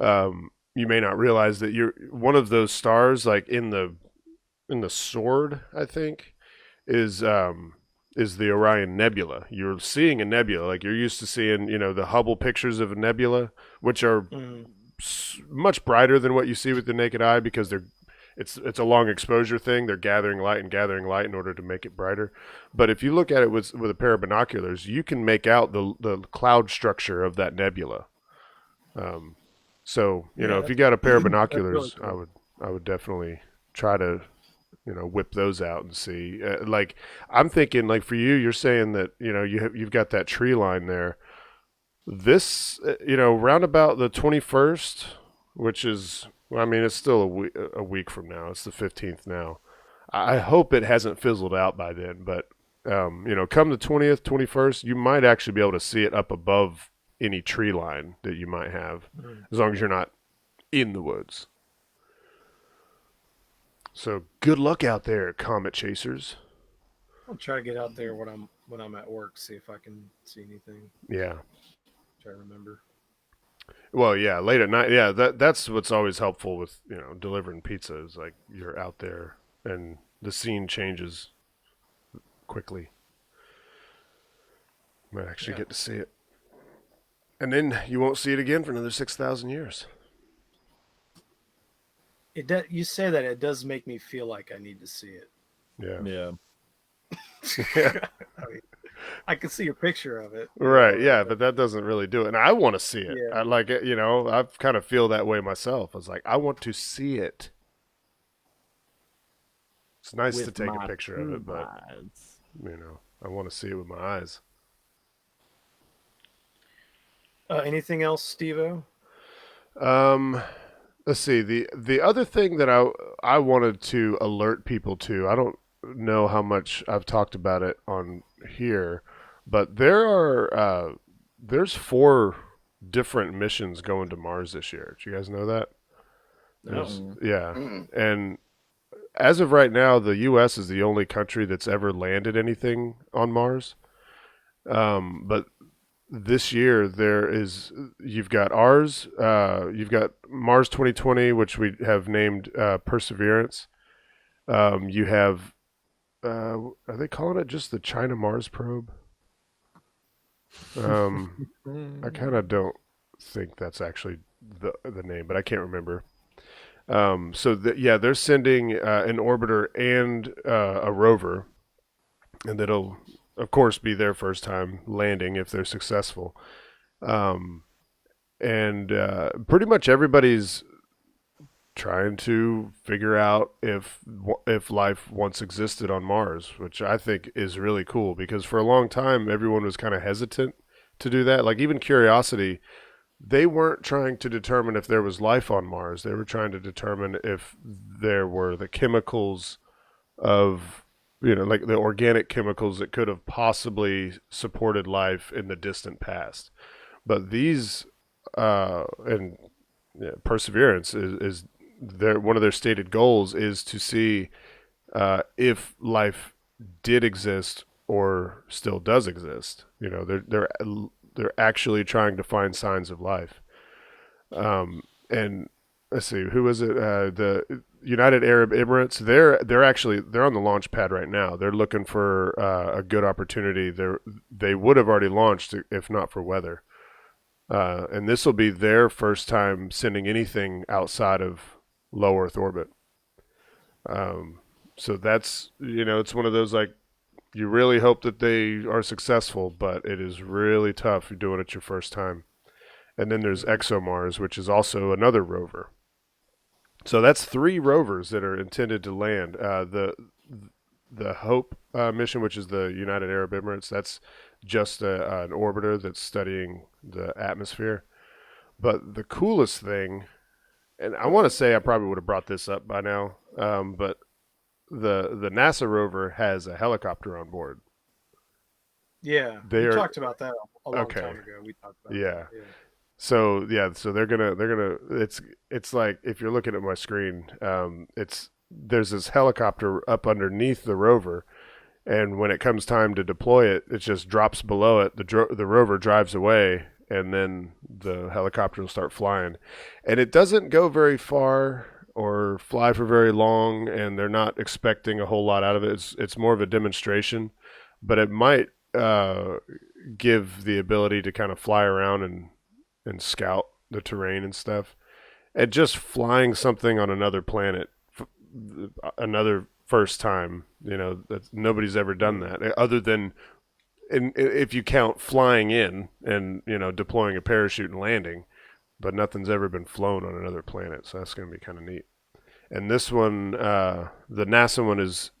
You may not realize that you're one of those stars, like in the sword, I think, is the Orion Nebula. You're seeing a nebula, like you're used to seeing, you know, the Hubble pictures of a nebula, which are much brighter than what you see with the naked eye, because it's a long exposure thing. They're gathering light in order to make it brighter. But if you look at it with a pair of binoculars, you can make out the cloud structure of that nebula. So, you know, if you got a pair of binoculars, really cool. I would definitely try to, you know, whip those out and see. Like, I'm thinking, like, for you, you're saying that, you know, you've got that tree line there. This, you know, round about the 21st, which is, well, I mean, it's still a week from now. It's the 15th now. I hope it hasn't fizzled out by then, but, you know, come the 20th, 21st, you might actually be able to see it up above any tree line that you might have, as long as you're not in the woods. So good luck out there, comet chasers. I'll try to get out there when I'm at work, see if I can see anything. Yeah. Try to remember. Well, yeah, late at night. Yeah, that's what's always helpful with, you know, delivering pizza, is like you're out there and the scene changes quickly. Might actually get to see it. And then you won't see it again for another 6,000 years. You say that, it does make me feel like I need to see it. Yeah. Yeah. I mean, I can see a picture of it. Right, yeah, but that doesn't really do it. And I want to see it. Yeah. I like it, you know, I kind of feel that way myself. I was like, I want to see it. It's nice to With take a my picture of it, two but, eyes. you know, I want to see it with my eyes. Anything else, Steve-O? Let's see. The other thing that I wanted to alert people to, I don't know how much I've talked about it on here, but there's 4 different missions going to Mars this year. Do you guys know that? No. Yeah. And as of right now, the U.S. is the only country that's ever landed anything on Mars. But this year you've got ours, you've got Mars 2020, which we have named Perseverance. You have, are they calling it just the China Mars probe? I kind of don't think that's actually the name, but I can't remember. Yeah, they're sending an orbiter and a rover, and it'll, of course, be their first time landing if they're successful. And pretty much everybody's trying to figure out if life once existed on Mars, which I think is really cool, because for a long time everyone was kind of hesitant to do that. Like, even Curiosity, they weren't trying to determine if there was life on Mars. They were trying to determine if there were the chemicals of, you know, like the organic chemicals that could have possibly supported life in the distant past. But these, and yeah, Perseverance is one of their stated goals is to see if life did exist or still does exist. You know, they're actually trying to find signs of life. And let's see, who is it? The United Arab Emirates. They're on the launch pad right now. They're looking for a good opportunity. They would have already launched if not for weather. And this will be their first time sending anything outside of low Earth orbit. So that's, you know, it's one of those, like, you really hope that they are successful, but it is really tough if you're doing it your first time. And then there's ExoMars, which is also another rover. So that's 3 rovers that are intended to land. The Hope mission, which is the United Arab Emirates, that's just an orbiter that's studying the atmosphere. But the coolest thing, and I want to say I probably would have brought this up by now, but the NASA rover has a helicopter on board. Yeah, They we are talked about that a long okay. time ago. We talked about Yeah. that. Yeah. So they're gonna it's like if you're looking at my screen, there's this helicopter up underneath the rover, and when it comes time to deploy it, it just drops below it. The rover drives away, and then the helicopter will start flying, and it doesn't go very far or fly for very long, and they're not expecting a whole lot out of it. It's more of a demonstration, but it might give the ability to kind of fly around and scout the terrain and stuff. And just flying something on another planet, another first time, that nobody's ever done that other than if you count flying in and deploying a parachute and landing, but nothing's ever been flown on another planet, so that's going to be kind of neat. And this one, the NASA one, is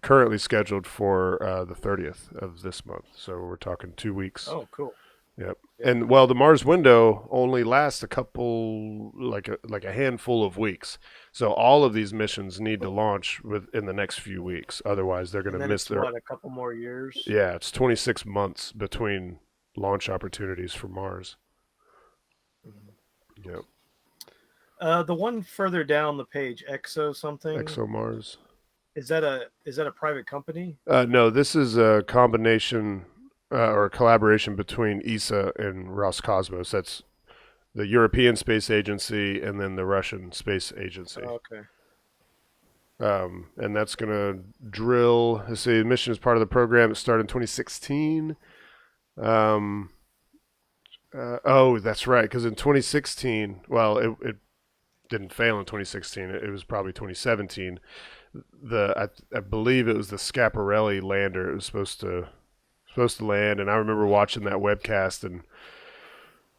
currently scheduled for the 30th of this month, so we're talking 2 weeks. Oh, cool. Yep. And well, the Mars window only lasts a couple, like a handful of weeks. So all of these missions need to launch in the next few weeks. Otherwise, they're going to miss their. What, a couple more years? Yeah, it's 26 months between launch opportunities for Mars. Mm-hmm. Yep. The one further down the page, Exo something. Exo Mars. Is that a private company? No, this is a combination. Or a collaboration between ESA and Roscosmos. That's the European Space Agency and then the Russian Space Agency. Oh, okay. And that's going to drill. Let's see, the mission is part of the program. It started in 2016. Oh, that's right. Because in 2016, well, it didn't fail in 2016. It was probably 2017. I believe it was the Schiaparelli lander. It was supposed to land, and I remember watching that webcast, and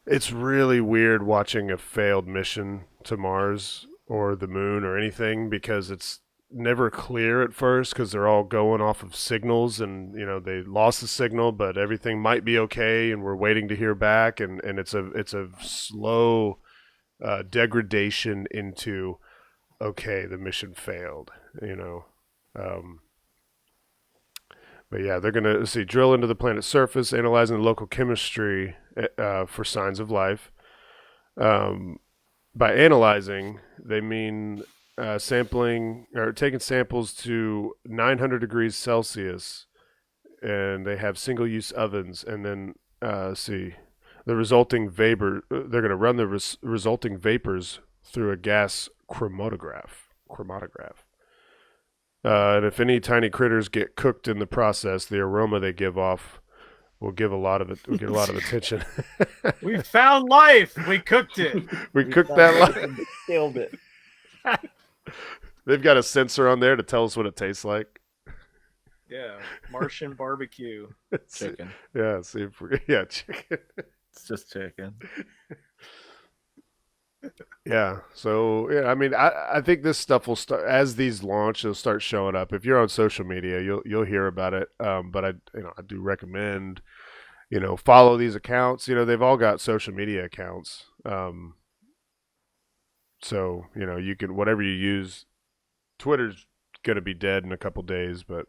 it's really weird watching a failed mission to Mars or the moon or anything, because it's never clear at first because they're all going off of signals, and they lost the signal, but everything might be okay, and we're waiting to hear back, and it's a slow degradation into okay, the mission failed, But yeah, they're going to drill into the planet's surface, analyzing the local chemistry for signs of life. By analyzing, they mean sampling or taking samples to 900 degrees Celsius, and they have single-use ovens. And then the resulting vapor. They're going to run the resulting vapors through a gas chromatograph. And if any tiny critters get cooked in the process, the aroma they give off will get a lot of attention. We found life. We cooked it. we cooked that life. Killed it. They've got a sensor on there to tell us what it tastes like. Yeah, Martian barbecue. Chicken. Yeah, chicken. It's just chicken. Yeah. So yeah, I mean, I think this stuff will start as these launch. It'll start showing up. If you're on social media, you'll hear about it. But I do recommend, follow these accounts. They've all got social media accounts. So you can, whatever you use. Twitter's gonna be dead in a couple days, but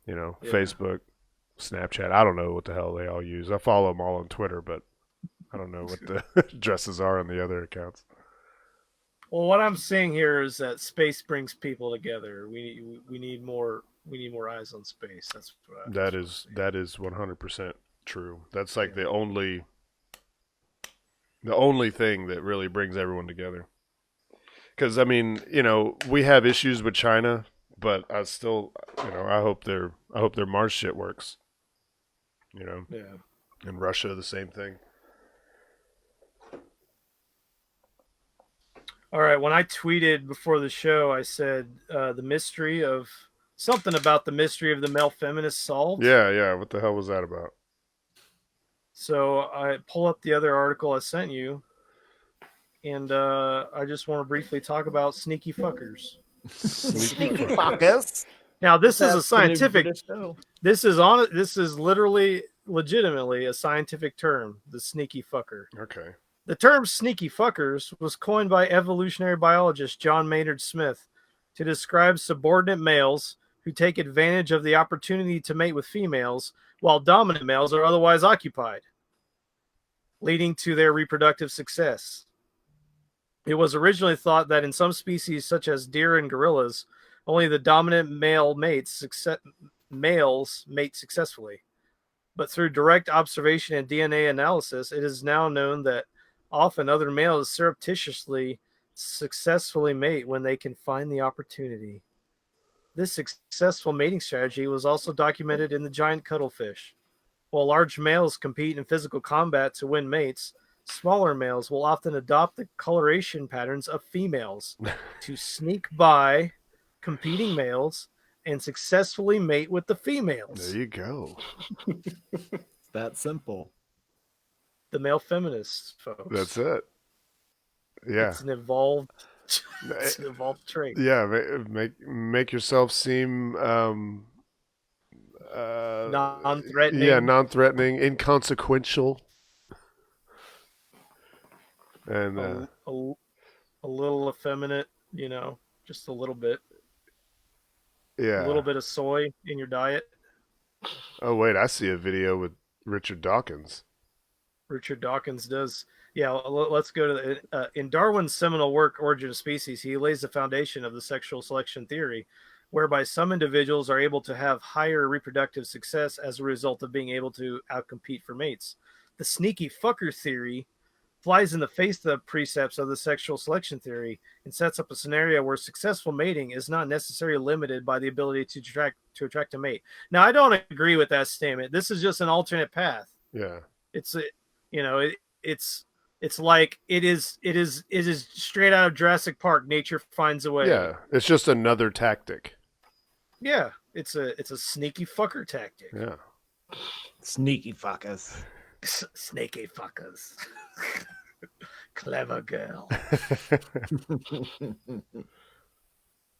Yeah. Facebook, Snapchat. I don't know what the hell they all use. I follow them all on Twitter, but I don't know what the addresses are on the other accounts. Well, what I'm seeing here is that space brings people together. We need more eyes on space. That's what That is 100% true. That's like the only thing that really brings everyone together. Because I mean, we have issues with China, but I still, I hope their Mars shit works. Yeah. And Russia, the same thing. All right. When I tweeted before the show, I said the mystery of something about the mystery of the male feminist solved. Yeah. What the hell was that about? So I pull up the other article I sent you. and I just want to briefly talk about sneaky fuckers. Sneaky fuckers. Now, this is a That's the new scientific. British show. This is literally, legitimately a scientific term. The sneaky fucker. Okay. The term sneaky fuckers was coined by evolutionary biologist John Maynard Smith to describe subordinate males who take advantage of the opportunity to mate with females while dominant males are otherwise occupied, leading to their reproductive success. It was originally thought that in some species, such as deer and gorillas, only the dominant males mate successfully. But through direct observation and DNA analysis, it is now known that often other males surreptitiously successfully mate when they can find the opportunity. This successful mating strategy was also documented in the giant cuttlefish. While large males compete in physical combat to win mates, smaller males will often adopt the coloration patterns of females to sneak by competing males and successfully mate with the females. There you go. It's that simple. The male feminists, folks. That's it. Yeah. It's an evolved trait. Yeah. Make yourself seem Non-threatening. Yeah, non-threatening, inconsequential, and a little effeminate, just a little bit. yeah. A little bit of soy in your diet. Oh wait, I see a video with Richard Dawkins. Richard Dawkins does. Yeah, let's go to in Darwin's seminal work, Origin of Species, he lays the foundation of the sexual selection theory, whereby some individuals are able to have higher reproductive success as a result of being able to outcompete for mates. The sneaky fucker theory flies in the face of the precepts of the sexual selection theory and sets up a scenario where successful mating is not necessarily limited by the ability to attract a mate. Now, I don't agree with that statement. This is just an alternate path. Yeah. It's like it is straight out of Jurassic Park. Nature finds a way. Yeah, it's just another tactic. Yeah, it's a sneaky fucker tactic. Yeah. Sneaky fuckers. Snaky fuckers. Clever girl.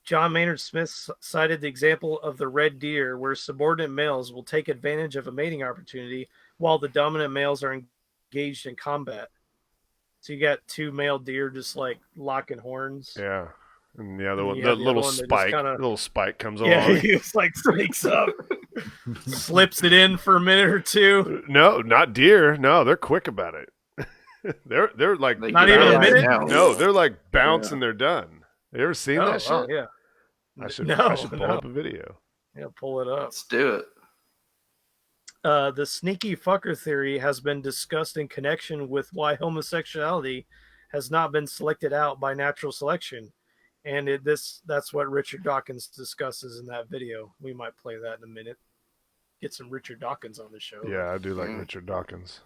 John Maynard Smith cited the example of the red deer, where subordinate males will take advantage of a mating opportunity while the dominant males are engaged in combat. So you got two male deer just like locking horns. Yeah. And the other And one, you the have the little other one that spike, just kinda- little spike comes Yeah, along. he just like sneaks up, slips it in for a minute or two. No, not deer. No, they're quick about it. they're like They Not get even a out minute? now. No, they're like bounce and they're done. You ever seen that shit? Oh, yeah. I should No, pull no. up a video. Yeah, pull it up. Let's do it. The sneaky fucker theory has been discussed in connection with why homosexuality has not been selected out by natural selection. And that's what Richard Dawkins discusses in that video. We might play that in a minute. Get some Richard Dawkins on the show. Yeah, I do like Richard Dawkins.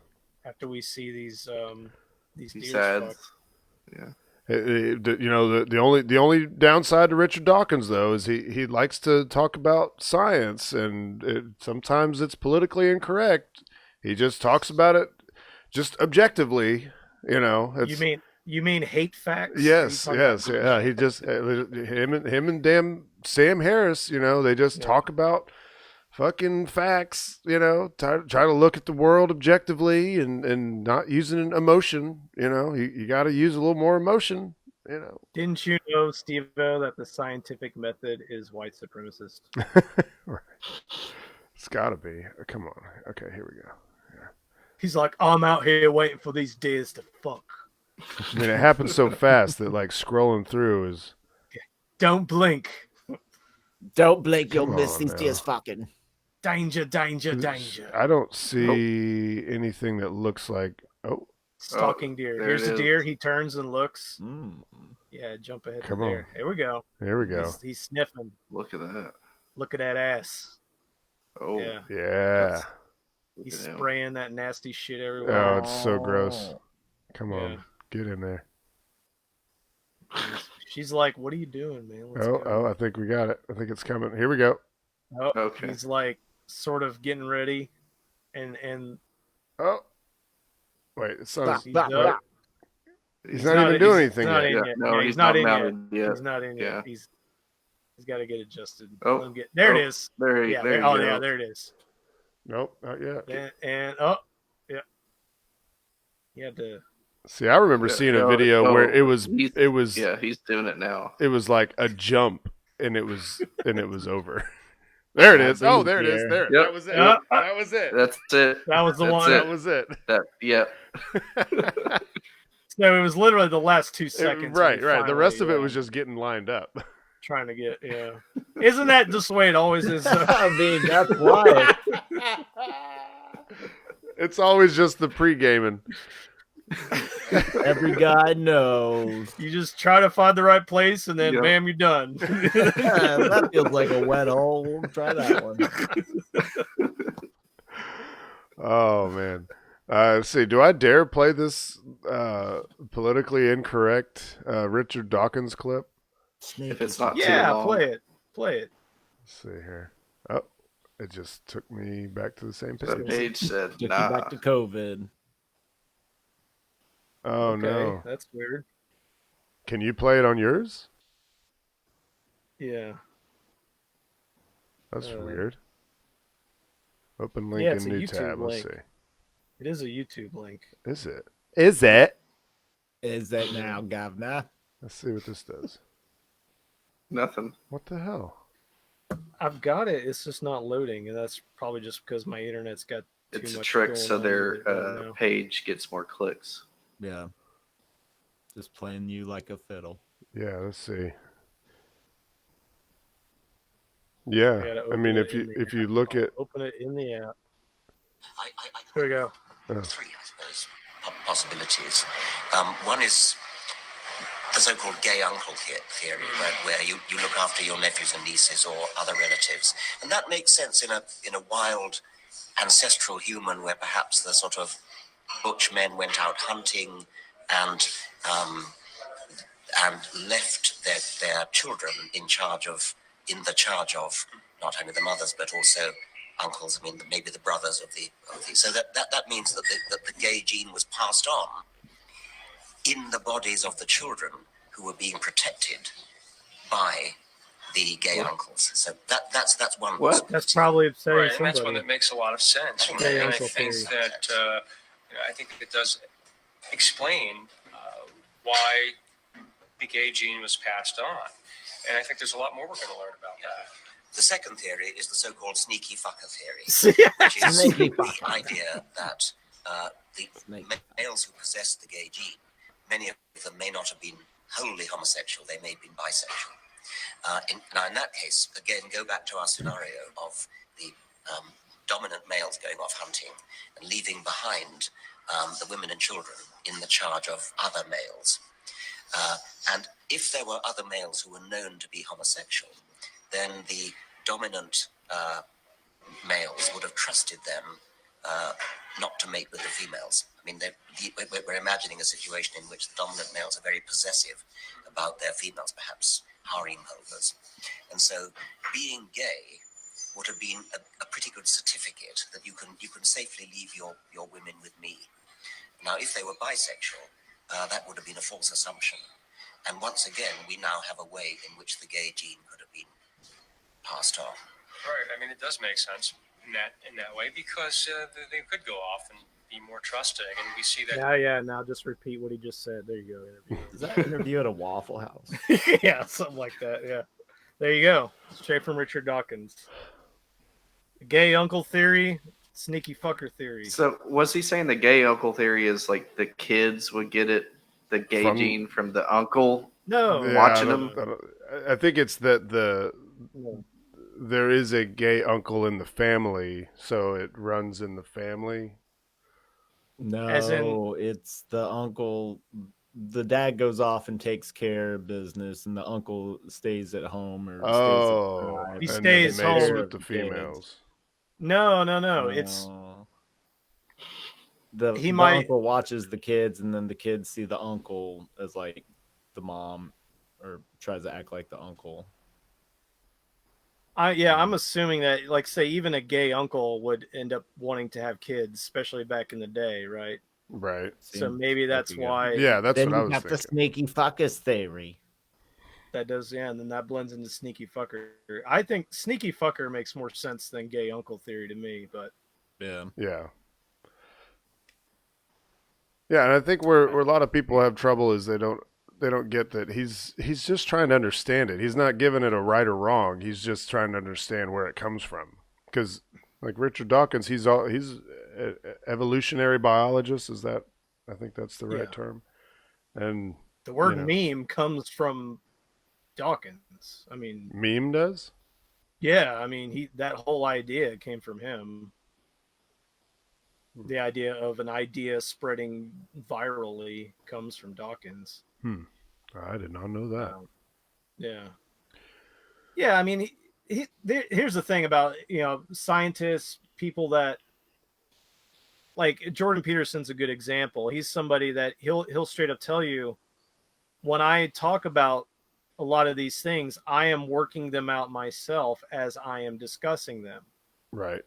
After we see these He deers said, fuck. yeah. The only downside to Richard Dawkins though is he likes to talk about science, and sometimes it's politically incorrect. He just talks about it just objectively. You mean hate facts? Yes, Are you yes, talking yeah. He just him and damn Sam Harris. They just talk about fucking facts. Try to look at the world objectively and not using emotion. You got to use a little more emotion. Didn't you know, Steve-O, that the scientific method is white supremacist? Right. It's got to be. Come on. Okay, here we go. He's like, I'm out here waiting for these deers to fuck. I mean, it happens so fast that like scrolling through is. Don't blink. Don't blink, you'll Come miss on these now. deers fucking. Danger, danger, danger. I don't see anything that looks like. Oh, Stalking deer. there Here's it a is. deer. He turns and looks. Mm. Yeah, jump ahead Come to on. there. Here we go. there we go. He's sniffing. Look at that. Look at that ass. Oh, Yeah. Yeah. look He's at him. spraying that nasty shit everywhere. Oh, it's so gross. Oh. Come on, Yeah. get in there. She's like, what are you doing, man? Let's Oh, go. oh, I think we got it. I think it's coming. Here we go. Oh, Okay. He's like sort of getting ready. And Oh, wait. It's not. he's Bah, up. bah. He's not even doing anything not yet. in Yeah, yet. no, Yeah, he's he's not not in yet. mounted yet. He's not in Yeah. yet. He's got to get adjusted. Oh, Let him there it oh, is. There, Yeah. there you Oh go. yeah, there it is. Nope, not yet. And oh yeah. You had to. See, I remember Yeah, seeing a no, video no, where it was Yeah, he's doing it now. it was like a jump, and it was over. There it is. Oh, there it is. There. Yep. That was it. Yep. That was it. That's it. That was the That's one. That it. was it. Yep. So it was literally the last 2 seconds. Right. when he The rest of it finally, was just getting lined up. trying to get. Yeah. Isn't that just the way it always is? I mean, that's why. It's always just the pre-gaming. Every guy knows. You just try to find the right place, and then Yep. bam, you're done. That feels like a wet hole. We'll try that one. Oh man. Let's see. Do I dare play this politically incorrect Richard Dawkins clip? If it's not Yeah, too long. play it. Play it. Let's see here. Oh, it just took me back to the same The page. page said, Took you nah. back to COVID. Oh Okay, no. that's weird. Can you play it on yours? Yeah. That's Uh, weird. Open link yeah, in it's a new YouTube tab. Let's link. see. It is a YouTube link. Is it? Is it? Is that now, governor? Let's see what this does. Nothing. What the hell? I've got it. It's just not loading, and that's probably just because my internet's got too It's a much trick going so on their with it right now. page gets more clicks. Yeah. Just playing you like a fiddle. Yeah, let's see. Yeah, gotta I open mean, it if you in the if you look at Open it in the app. I Here we go. three, I suppose, possibilities. One is the so-called gay uncle theory, where you look after your nephews and nieces or other relatives, and that makes sense in a wild, ancestral human where perhaps the sort of butch men went out hunting and left their children in the charge of not only the mothers but also uncles. I mean, maybe the brothers of the. So that means that the gay gene was passed on in the bodies of the children who were being protected by the gay uncles. So that's one. What? possibility. That's probably upsetting Right, and that's one somebody. that makes a lot of sense. Yeah, And I uncle think theory. that I think it does explain why the gay gene was passed on. And I think there's a lot more we're going to learn about that. The second theory is the so-called sneaky fucker theory, which is Sneaky the fucker. idea that the Snake. males who possess the gay gene, many of them may not have been wholly homosexual, they may have been bisexual. Now, in that case, again, go back to our scenario of the dominant males going off hunting and leaving behind the women and children in the charge of other males. And if there were other males who were known to be homosexual, then the dominant males would have trusted them not to mate with the females. I mean, we're imagining a situation in which the dominant males are very possessive about their females, perhaps harem holders. And so being gay would have been a pretty good certificate that you can safely leave your women with me. Now, if they were bisexual, that would have been a false assumption. And once again, we now have a way in which the gay gene could have been passed on. Right. I mean, it does make sense in that way because they could go off and be more trusting, and we see that. Yeah. Now just repeat what he just said. There you go. Interview. Is that interview at a Waffle House? Yeah, something like that. Yeah. There you go. Straight from Richard Dawkins. Gay uncle theory, sneaky fucker theory. So was he saying the gay uncle theory is like the kids would get it, the gay From- gene from the uncle? No. Yeah, Watching I think it's that there is a gay uncle in the family, so it runs in the family. No, As in- it's the uncle. The dad goes off and takes care of business, and the uncle stays at home or Oh, stays at He and stays then mates home. with the females. No. It's the He the might- uncle watches the kids, and then the kids see the uncle as like the mom, or tries to act like the uncle. I'm assuming that, like, say, even a gay uncle would end up wanting to have kids, especially back in the day, right? Right. So Seems maybe that's like a good- why Yeah, that's then what I you was got the thinking. sneaky fuckus theory. that does, yeah, and then that blends into sneaky fucker. I think sneaky fucker makes more sense than gay uncle theory to me, but Yeah. Yeah. Yeah, and I think where a lot of people have trouble is they don't get that he's just trying to understand it. He's not giving it a right or wrong. He's just trying to understand where it comes from. Because like Richard Dawkins, he's a evolutionary biologist. Is that? I think that's the right Yeah. term. And the word you know, meme comes from Dawkins. I mean, meme does. yeah, I mean that whole idea came from him. The idea of an idea spreading virally comes from Dawkins. I did not know that. Yeah. Yeah, I mean, here's the thing about, scientists, people that, like Jordan Peterson's a good example. He's somebody that he'll straight up tell you, when I talk about a lot of these things, I am working them out myself as I am discussing them. Right.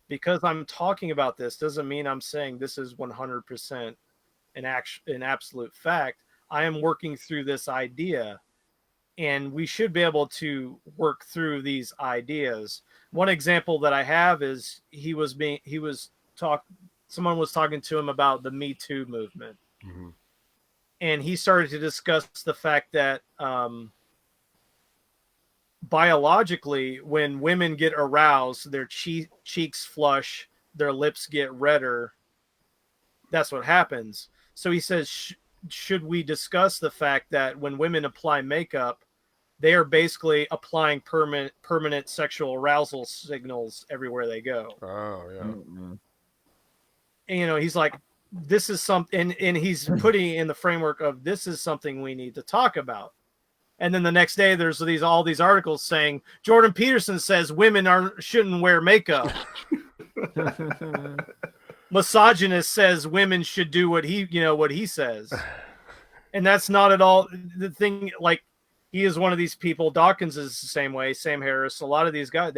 Because I'm talking about this doesn't mean I'm saying this is 100% an absolute fact. I am working through this idea, and we should be able to work through these ideas. One example that I have is someone was talking to him about the Me Too movement. Mm-hmm. And he started to discuss the fact that biologically, when women get aroused, their cheeks flush, their lips get redder. That's what happens. So he says, should we discuss the fact that when women apply makeup, they are basically applying permanent sexual arousal signals everywhere they go? Oh yeah. Mm-hmm. And, he's like, this is something, and he's putting in the framework of, this is something we need to talk about. And then the next day, there's all these articles saying Jordan Peterson says women shouldn't wear makeup. Misogynist says women should do what he says. And that's not at all the thing. Like, he is one of these people. Dawkins is the same way. Sam Harris. A lot of these guys,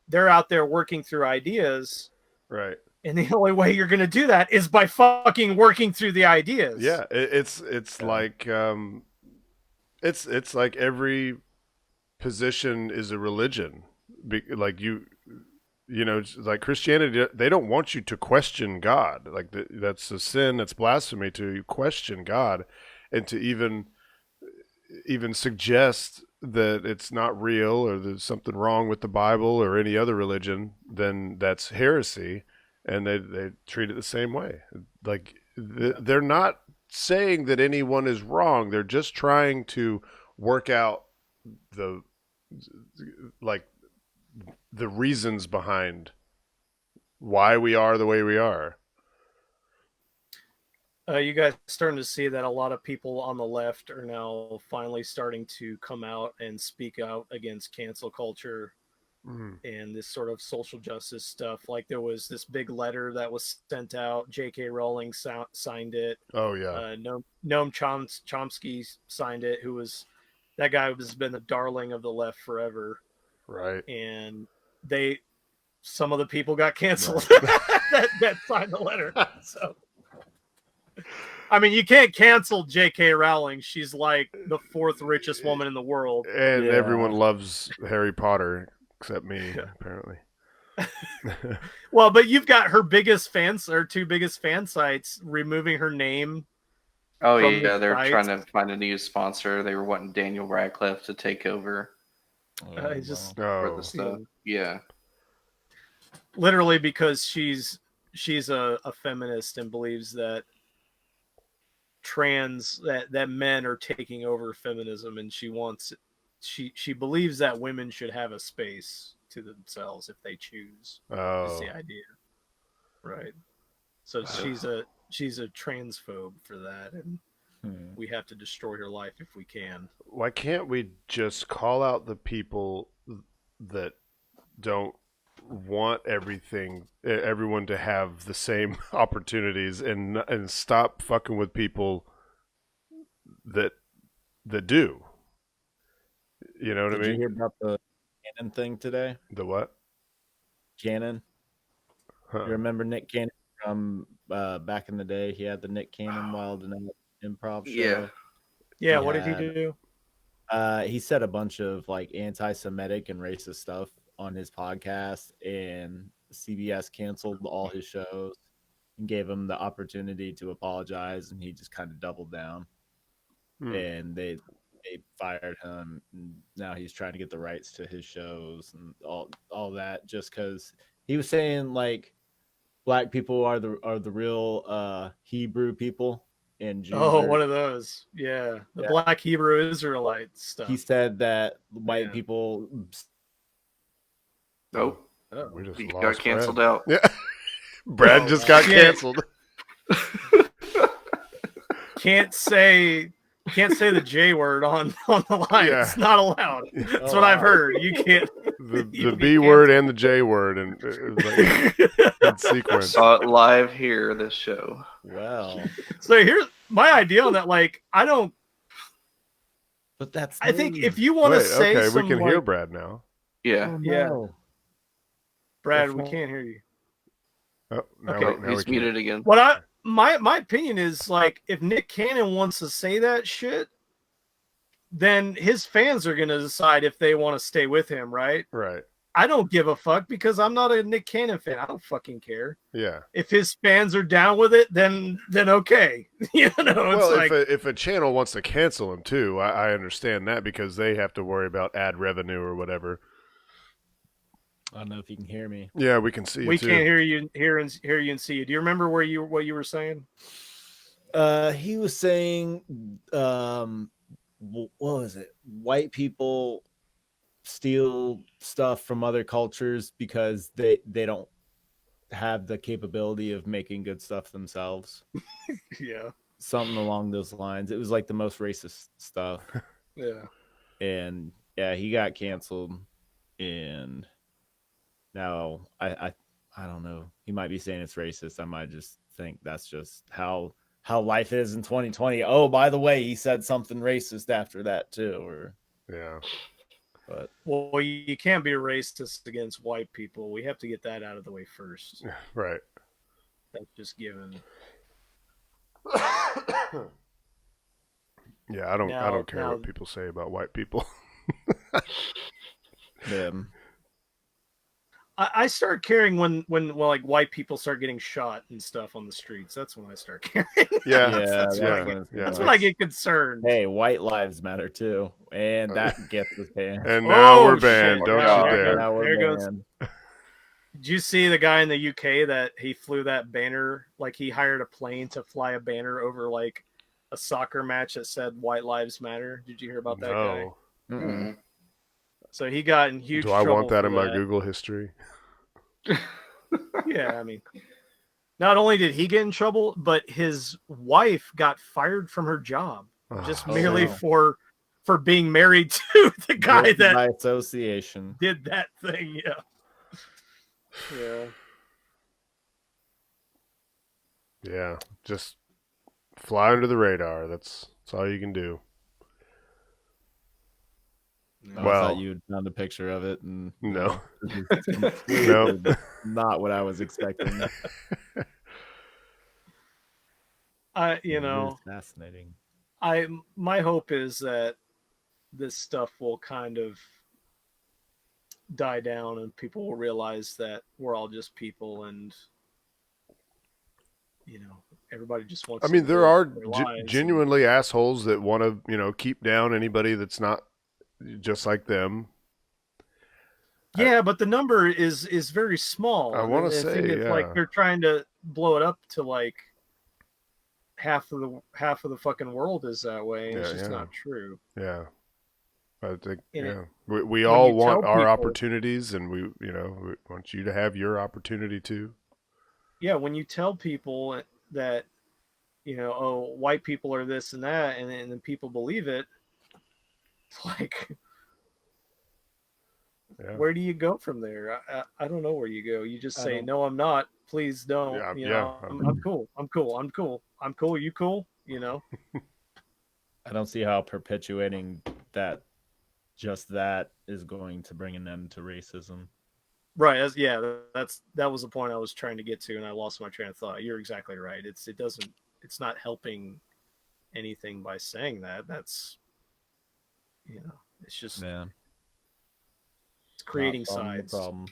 they're out there working through ideas. Right. And the only way you're going to do that is by fucking working through the ideas. Yeah. It's like it's like every position is a religion. Like like Christianity, they don't want you to question God. Like that's a sin. That's blasphemy to question God, and to even suggest that it's not real or there's something wrong with the Bible or any other religion. Then that's heresy, and they treat it the same way. Like they're not saying that anyone is wrong. They're just trying to work out the reasons behind why we are the way we are. You guys starting to see that a lot of people on the left are now finally starting to come out and speak out against cancel culture and this sort of social justice stuff. Like, there was this big letter that was sent out. J.K. Rowling signed it. Oh yeah. Noam Chomsky signed it. That guy has been the darling of the left forever. Right. And some of the people got canceled that signed the letter. So, I mean, you can't cancel J.K. Rowling. She's like the fourth richest woman in the world. And everyone loves Harry Potter except me, apparently. Well, but you've got her two biggest fan sites removing her name. Oh yeah, they're trying to find a new sponsor. They were wanting Daniel Radcliffe to take over for the stuff. Yeah, literally because she's a feminist and believes that that men are taking over feminism, and she believes that women should have a space to themselves if they choose. Is the idea, right? So she's a transphobe for that, and we have to destroy her life if we can. Why can't we just call out the people that don't want everyone to have the same opportunities, and stop fucking with people that do? You know what I mean? Did you hear about the Cannon thing today? The what? Cannon. Huh. You remember Nick Cannon from back in the day. He had the Nick Cannon Wild and Out improv show. Yeah. Yeah, He what did he had- do? He said a bunch of like anti-Semitic and racist stuff on his podcast, and CBS canceled all his shows and gave him the opportunity to apologize, and he just kind of doubled down. And they fired him, and now he's trying to get the rights to his shows and all that, just because he was saying like black people are the real Hebrew people and Jews Oh, are- one of those. Yeah, the Yeah. Black Hebrew Israelite stuff. he said that white Yeah. people Nope. Oh. We just He lost got canceled Brad. out. Yeah. Brad Oh, just got shit. canceled. Can't say the J word on the line. Yeah. It's not allowed. That's Oh, what I've wow. heard. You can't. The You B word and the J word and like in sequence. Saw it live here, this show. well, So here's my idea on that. Like, but that's I think news. if you want to Wait, say okay, some, we can like, hear Brad now. Yeah. Oh, Yeah. no. Brad, we can't hear you. Oh, now Okay. now He's we can. muted again. What my opinion is, like, if Nick Cannon wants to say that shit, then his fans are gonna decide if they want to stay with him, right? Right. I don't give a fuck because I'm not a Nick Cannon fan. I don't fucking care. Yeah. If his fans are down with it, then okay. You know, it's Well, like, if a channel wants to cancel him too, I understand that because they have to worry about ad revenue or whatever. I don't know if you can hear me. Yeah, we can see you we too. can't hear you and see you. Do you remember what you were saying? He was saying, what was it? White people steal stuff from other cultures because they don't have the capability of making good stuff themselves. Yeah. Something along those lines. It was like the most racist stuff. Yeah. And yeah, he got canceled, and now I don't know. He might be saying it's racist. I might just think that's just how life is in 2020. Oh, by the way, he said something racist after that too. Or Yeah. but Well, you can't be racist against white people. We have to get that out of the way first. Right. That's just given. Yeah, I don't care Now- what people say about white people. them. I start caring when like white people start getting shot and stuff on the streets. That's when I start caring. Yeah. that's yeah, when I get, yeah. that's when I get concerned. Hey, white lives matter too, and that gets the pan. And now Oh, we're shit. banned. Don't Yeah, you dare. Now we're There goes- banned. Did you see the guy in the UK that he flew that banner? Like, he hired a plane to fly a banner over like a soccer match that said "White Lives Matter." Did you hear about that guy? No. Mm-mm. So he got in huge Do I trouble want that for in my Google history? Yeah, I mean, not only did he get in trouble, but his wife got fired from her job just Oh, merely wow. for being married to the guy Guilty that by association. did that thing. Yeah. Yeah. Yeah. Just fly under the radar. That's all you can do. I Well- thought you found a picture of it, and No. it's completely No. not what I was expecting. You know, It's fascinating. my hope is that this stuff will kind of die down and people will realize that we're all just people, and you know, everybody just wants I mean, to there live are their lives and- genuinely assholes that want to, keep down anybody that's not just like them. Yeah, but the number is very small. I wanna and say, think it's yeah. like they're trying to blow it up to like half of the fucking world is that way, and it's Yeah, just yeah. not true. Yeah. I think, And yeah. We when all you want tell our people- opportunities, and we want you to have your opportunity too. Yeah, when you tell people that, oh, white people are this and that, and then people believe it, it's like, Yeah. where do you go from there? I don't know where you go. You just I say, don't- no, I'm not. Please don't. Yeah, You yeah. know, I'm cool. I'm cool. I'm cool. I'm cool. You cool? You know? I don't see how perpetuating that is going to bring an end to racism. Right. That was the point I was trying to get to, and I lost my train of thought. You're exactly right. It's not helping anything by saying that. That's it's just Yeah. it's creating Not solving the sides. problem.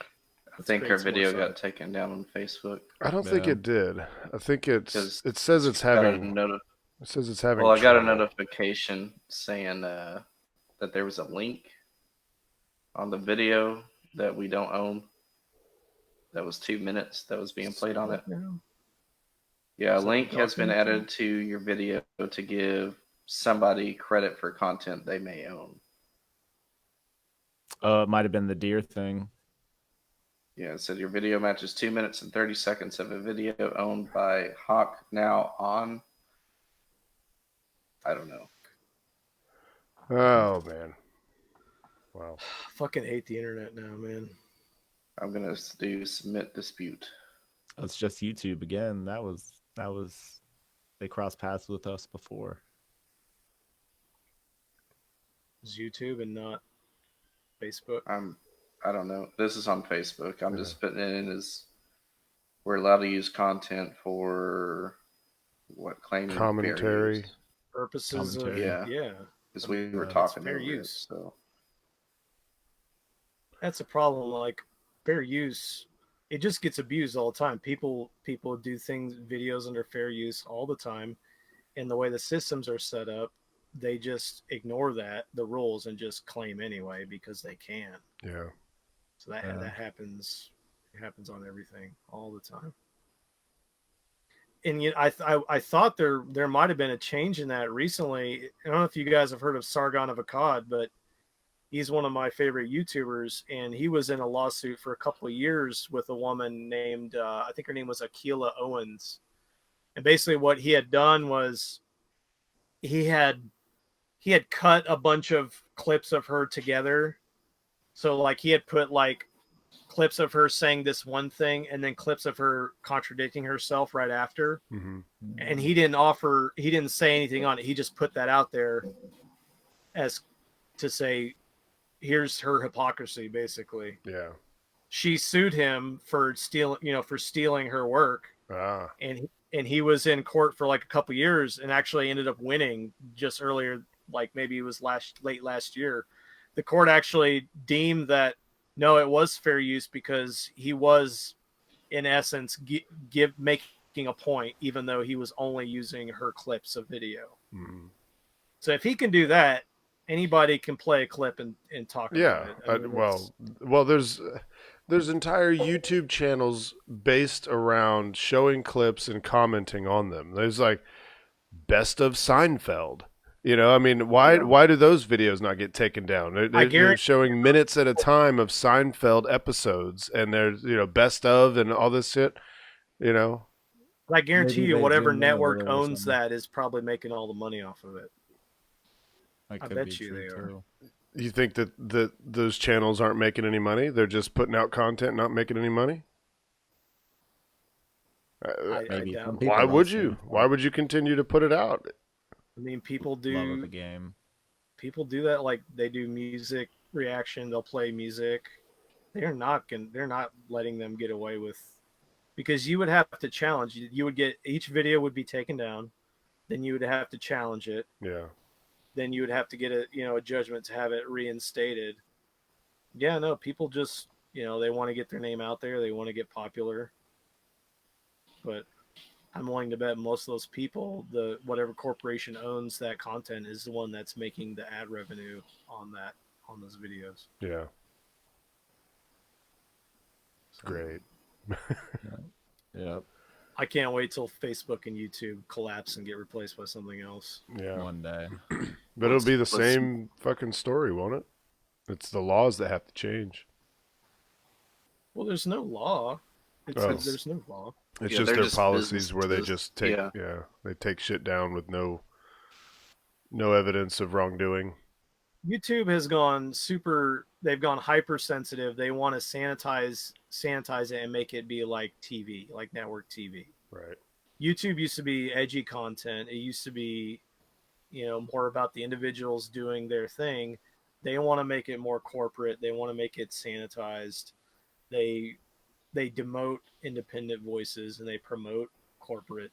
I think her creates more video got sides. taken down on Facebook I don't think Yeah. it did. I think it says it's got a having it says it's having well, I got a trouble. notification saying that there was a link on the video that we don't own. That was 2 minutes that was being played on it. Yeah, a Is that link the has been document? added to your video to give somebody credit for content they may own. It might have been the deer thing. Yeah, it said your video matches 2 minutes and 30 seconds of a video owned by Hawk Now On. I don't know. Oh man. Wow. I fucking hate the internet now, man. I'm gonna do submit dispute. It's just YouTube again. That was they crossed paths with us before. It's YouTube and not Facebook. I don't know. This is on Facebook. I'm Yeah. just putting it in as we're allowed to use content for what claiming Commentary. fair use. Purposes Commentary. of yeah. Because we were It's talking fair over use. it, so That's a problem. Like fair use, it just gets abused all the time. People do videos under fair use all the time, and the way the systems are set up, they just ignore the rules and just claim anyway because they can. Yeah. So that happens. It happens on everything all the time. And I thought there might have been a change in that recently. I don't know if you guys have heard of Sargon of Akkad, but he's one of my favorite YouTubers, and he was in a lawsuit for a couple of years with a woman named I think her name was Akila Owens. And basically, what he had done was he had cut a bunch of clips of her together. So like he had put like clips of her saying this one thing and then clips of her contradicting herself right after. Mm-hmm. And he didn't say anything on it. He just put that out there as to say, here's her hypocrisy, basically. Yeah. She sued him for stealing her work. Ah. And he was in court for like a couple years and actually ended up winning just earlier, like maybe it was late last year. The court actually deemed that no, it was fair use because he was, in essence, making a point, even though he was only using her clips of video. Mm-hmm. So if he can do that, anybody can play a clip and talk about it. I mean, well, there's entire YouTube channels based around showing clips and commenting on them. There's like best of Seinfeld. You know, I mean, why do those videos not get taken down? They're showing minutes at a time of Seinfeld episodes, and there's best of and all this shit. You know, I guarantee you, whatever network owns owns that is probably making all the money off of it. I bet you they are. You think that those channels aren't making any money? They're just putting out content, not making any money? Maybe I some doubt. people Why would don't you? see. Why would you continue to put it out? I mean, people Love of do. the game. People do that. Like they do music reaction. They'll play music. They're not letting them get away with, because you would have to challenge. You would get, each video would be taken down, then you would have to challenge it. Yeah. Then you would have to get a judgment to have it reinstated. Yeah, no, people just they want to get their name out there. They want to get popular. But I'm willing to bet most of those people, whatever corporation owns that content, is the one that's making the ad revenue on those videos. Yeah. So, Great. Yep. I can't wait till Facebook and YouTube collapse and get replaced by something else. Yeah. One day. But it'll be the same fucking story, won't it? It's the laws that have to change. Well, there's no law. There's no law. It's Yeah, just they're their just policies where they businesses. just take Yeah. they take shit down with no evidence of wrongdoing. YouTube has gone they've gone hypersensitive. They want to sanitize it and make it be like TV, like network TV. Right. YouTube used to be edgy content. It used to be, more about the individuals doing their thing. They want to make it more corporate. They want to make it sanitized. they demote independent voices and they promote corporate,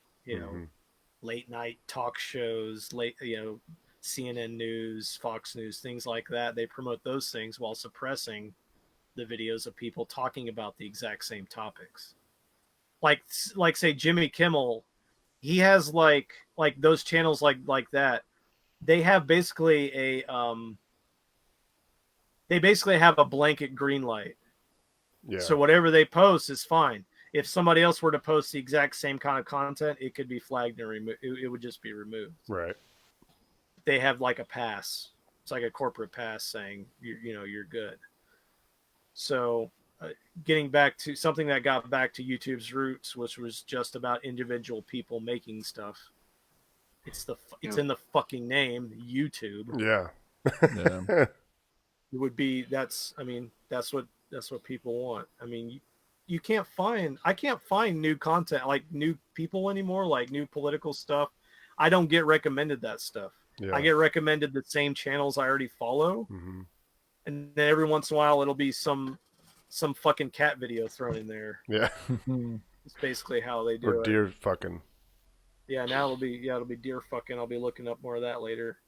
late night talk shows, CNN News, Fox News, things like that. They promote those things while suppressing the videos of people talking about the exact same topics. Like say Jimmy Kimmel, he has like those channels like that. They have basically a blanket green light. Yeah. So whatever they post is fine. If somebody else were to post the exact same kind of content, it could be flagged and removed. It would just be removed. Right. They have like a pass. It's like a corporate pass saying you're good. So, getting back to something that got back to YouTube's roots, which was just about individual people making stuff. It's in the fucking name, YouTube. Yeah. Yeah. It would be that's what people want. I mean, I can't find new content, like new people anymore, like new political stuff. I don't get recommended that stuff. Yeah. I get recommended the same channels I already follow. Mm-hmm. And then every once in a while it'll be some fucking cat video thrown in there. Yeah. It's basically how they do Or it. deer fucking. Yeah, now it'll be deer fucking. I'll be looking up more of that later.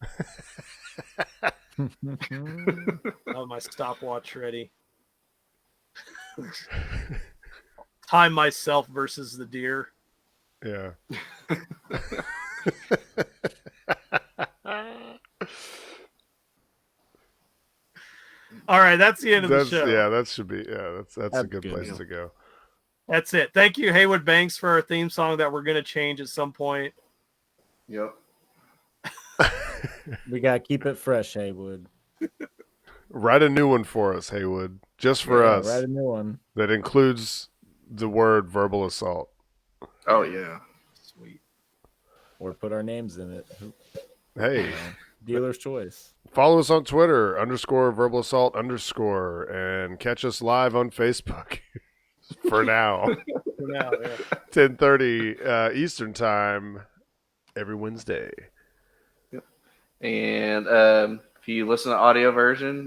I'll have my stopwatch ready. Time myself versus the deer. Yeah. All right, that's the end of the That's show. yeah. That should be That's a good good. place to go. That's it. Thank you, Haywood Banks, for our theme song that we're gonna change at some point. Yep. We gotta keep it fresh, Haywood. Write a new one for us, Haywood, just for us. Write a new one. That includes the word verbal assault. Oh yeah. Sweet. Or put our names in it. Hey, Dealer's choice. follow us on Twitter _verbal assault_ and catch us live on Facebook for now. For now, yeah. 10:30 Eastern time every Wednesday. And if you listen to audio version,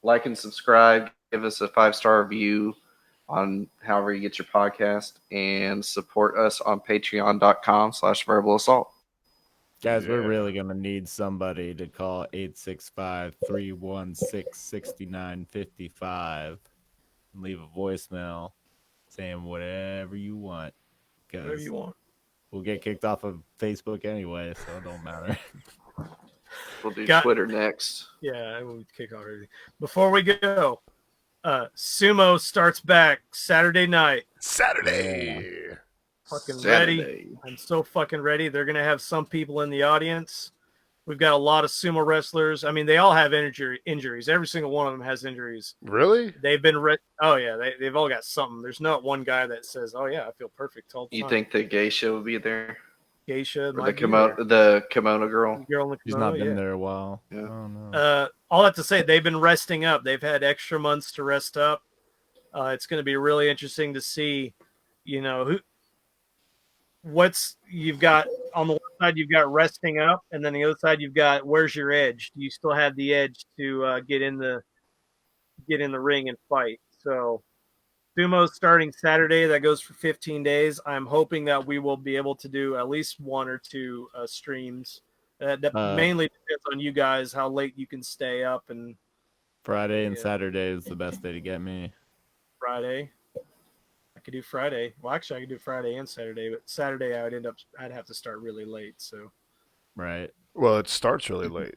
like and subscribe. Give us a 5-star review on however you get your podcast, and support us on patreon.com/verbal assault. Guys, we're Yeah. really going to need somebody to call 865-316-6955 and leave a voicemail saying whatever you want. Whatever you want. We'll get kicked off of Facebook anyway, so it don't matter. We'll do Got- Twitter next. Yeah, we'll kick off everything. Before we go, Sumo starts back Saturday night. Saturday. Fucking Saturday. ready. I'm so fucking ready. They're going to have some people in the audience. We've got a lot of sumo wrestlers. I mean, they all have injuries. Every single one of them has injuries. Really? They've been oh yeah, they've all got something. There's not one guy that says, "Oh yeah, I feel perfect all the You time." think the geisha will be there? Geisha Or might the be there. kimono girl? Girl in the He's kimono, not been yeah. there a while. Yeah. Oh, no. All that to say, they've been resting up. They've had extra months to rest up. It's going to be really interesting to see, you've got on the one side, you've got resting up, and then the other side, you've got where's your edge? Do you still have the edge to get in the ring and fight? So, Sumo's starting Saturday. That goes for 15 days. I'm hoping that we will be able to do at least 1 or 2 streams. That mainly depends on you guys, how late you can stay up, and Friday and Yeah. Saturday is the best day to get me. Friday. I could do Friday. Well, actually, I could do Friday and Saturday, but Saturday I'd have to start really late. So, Right. Well, it starts really late.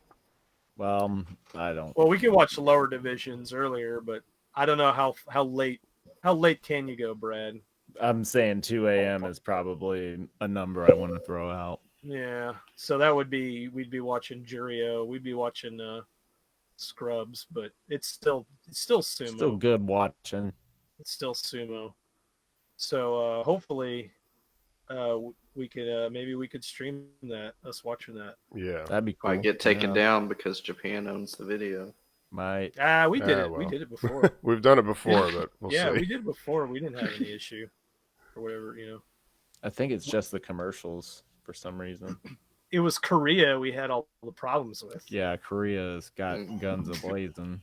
Well, I don't. well, we can watch the lower divisions earlier, but I don't know how late. How late can you go, Brad? I'm saying 2 a.m. is probably a number I want to throw out. Yeah. So that would be we'd be watching Jurio. We'd be watching Scrubs, but it's still sumo. Still good watching. It's still sumo. So hopefully we could maybe we could stream that, us watching that. Yeah. That'd be cool. Might get taken Yeah. down because Japan owns the video. Might. We did it. We well. did it before. We've done it before, but we'll Yeah, see. we did it before. We didn't have any issue or whatever, I think it's just the commercials for some reason. It was Korea we had all the problems with. Yeah, Korea's got guns a blazing.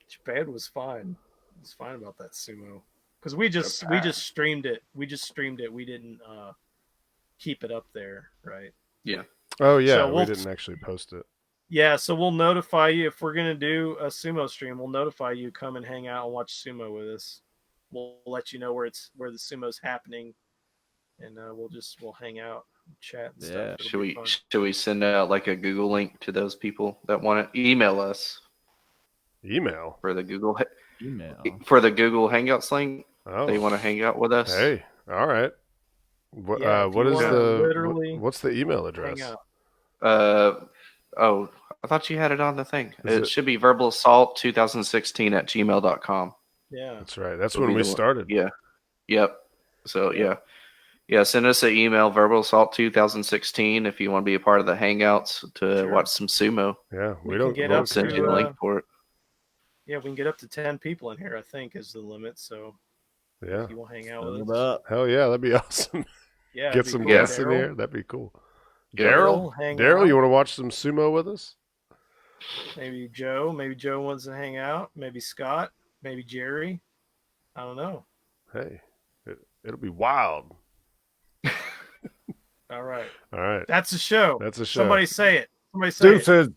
Japan was fine. It was fine about that sumo because we just streamed it. We didn't keep it up there, right? Yeah. Oh yeah, So we we'll- didn't actually post it. Yeah, so we'll notify you if we're gonna do a sumo stream. We'll notify you. Come and hang out and watch sumo with us. We'll let you know where the sumo's happening, and we'll hang out, chat, and Yeah. stuff. It'll Should be we fun. should we send out like a Google link to those people that want to email us Email. for the Google Email. Hangouts link? Oh, They want to hang out with us. hey, all right. What, Yeah, if what you is wanna literally what's the email address? Hang out. Oh, I thought you had it on the thing. Is It it- should be verbalassault2016@gmail.com. Yeah. That's right. That's Would when be we the one- started. Yeah. Yep. So yeah. Send us an email, verbalassault2016, if you want to be a part of the Hangouts to Sure. watch some sumo. Yeah, We we can don't get We'll up send to, you the link for it. Yeah, we can get up to 10 people in here, I think, is the limit. So Yeah, if you will hang out Fill with it us. up. hell yeah, that'd be awesome. Yeah, Get it'd be some cool. guests in Daryl- here. That'd be cool. Yeah. Daryl, hang Daryl, out. you want to watch some sumo with us? Maybe Joe. Maybe Joe wants to hang out. Maybe Scott. Maybe Jerry. I don't know. Hey, it'll be wild. All right. All right, That's a show. that's a show. Somebody say it. Somebody say it. Deuces.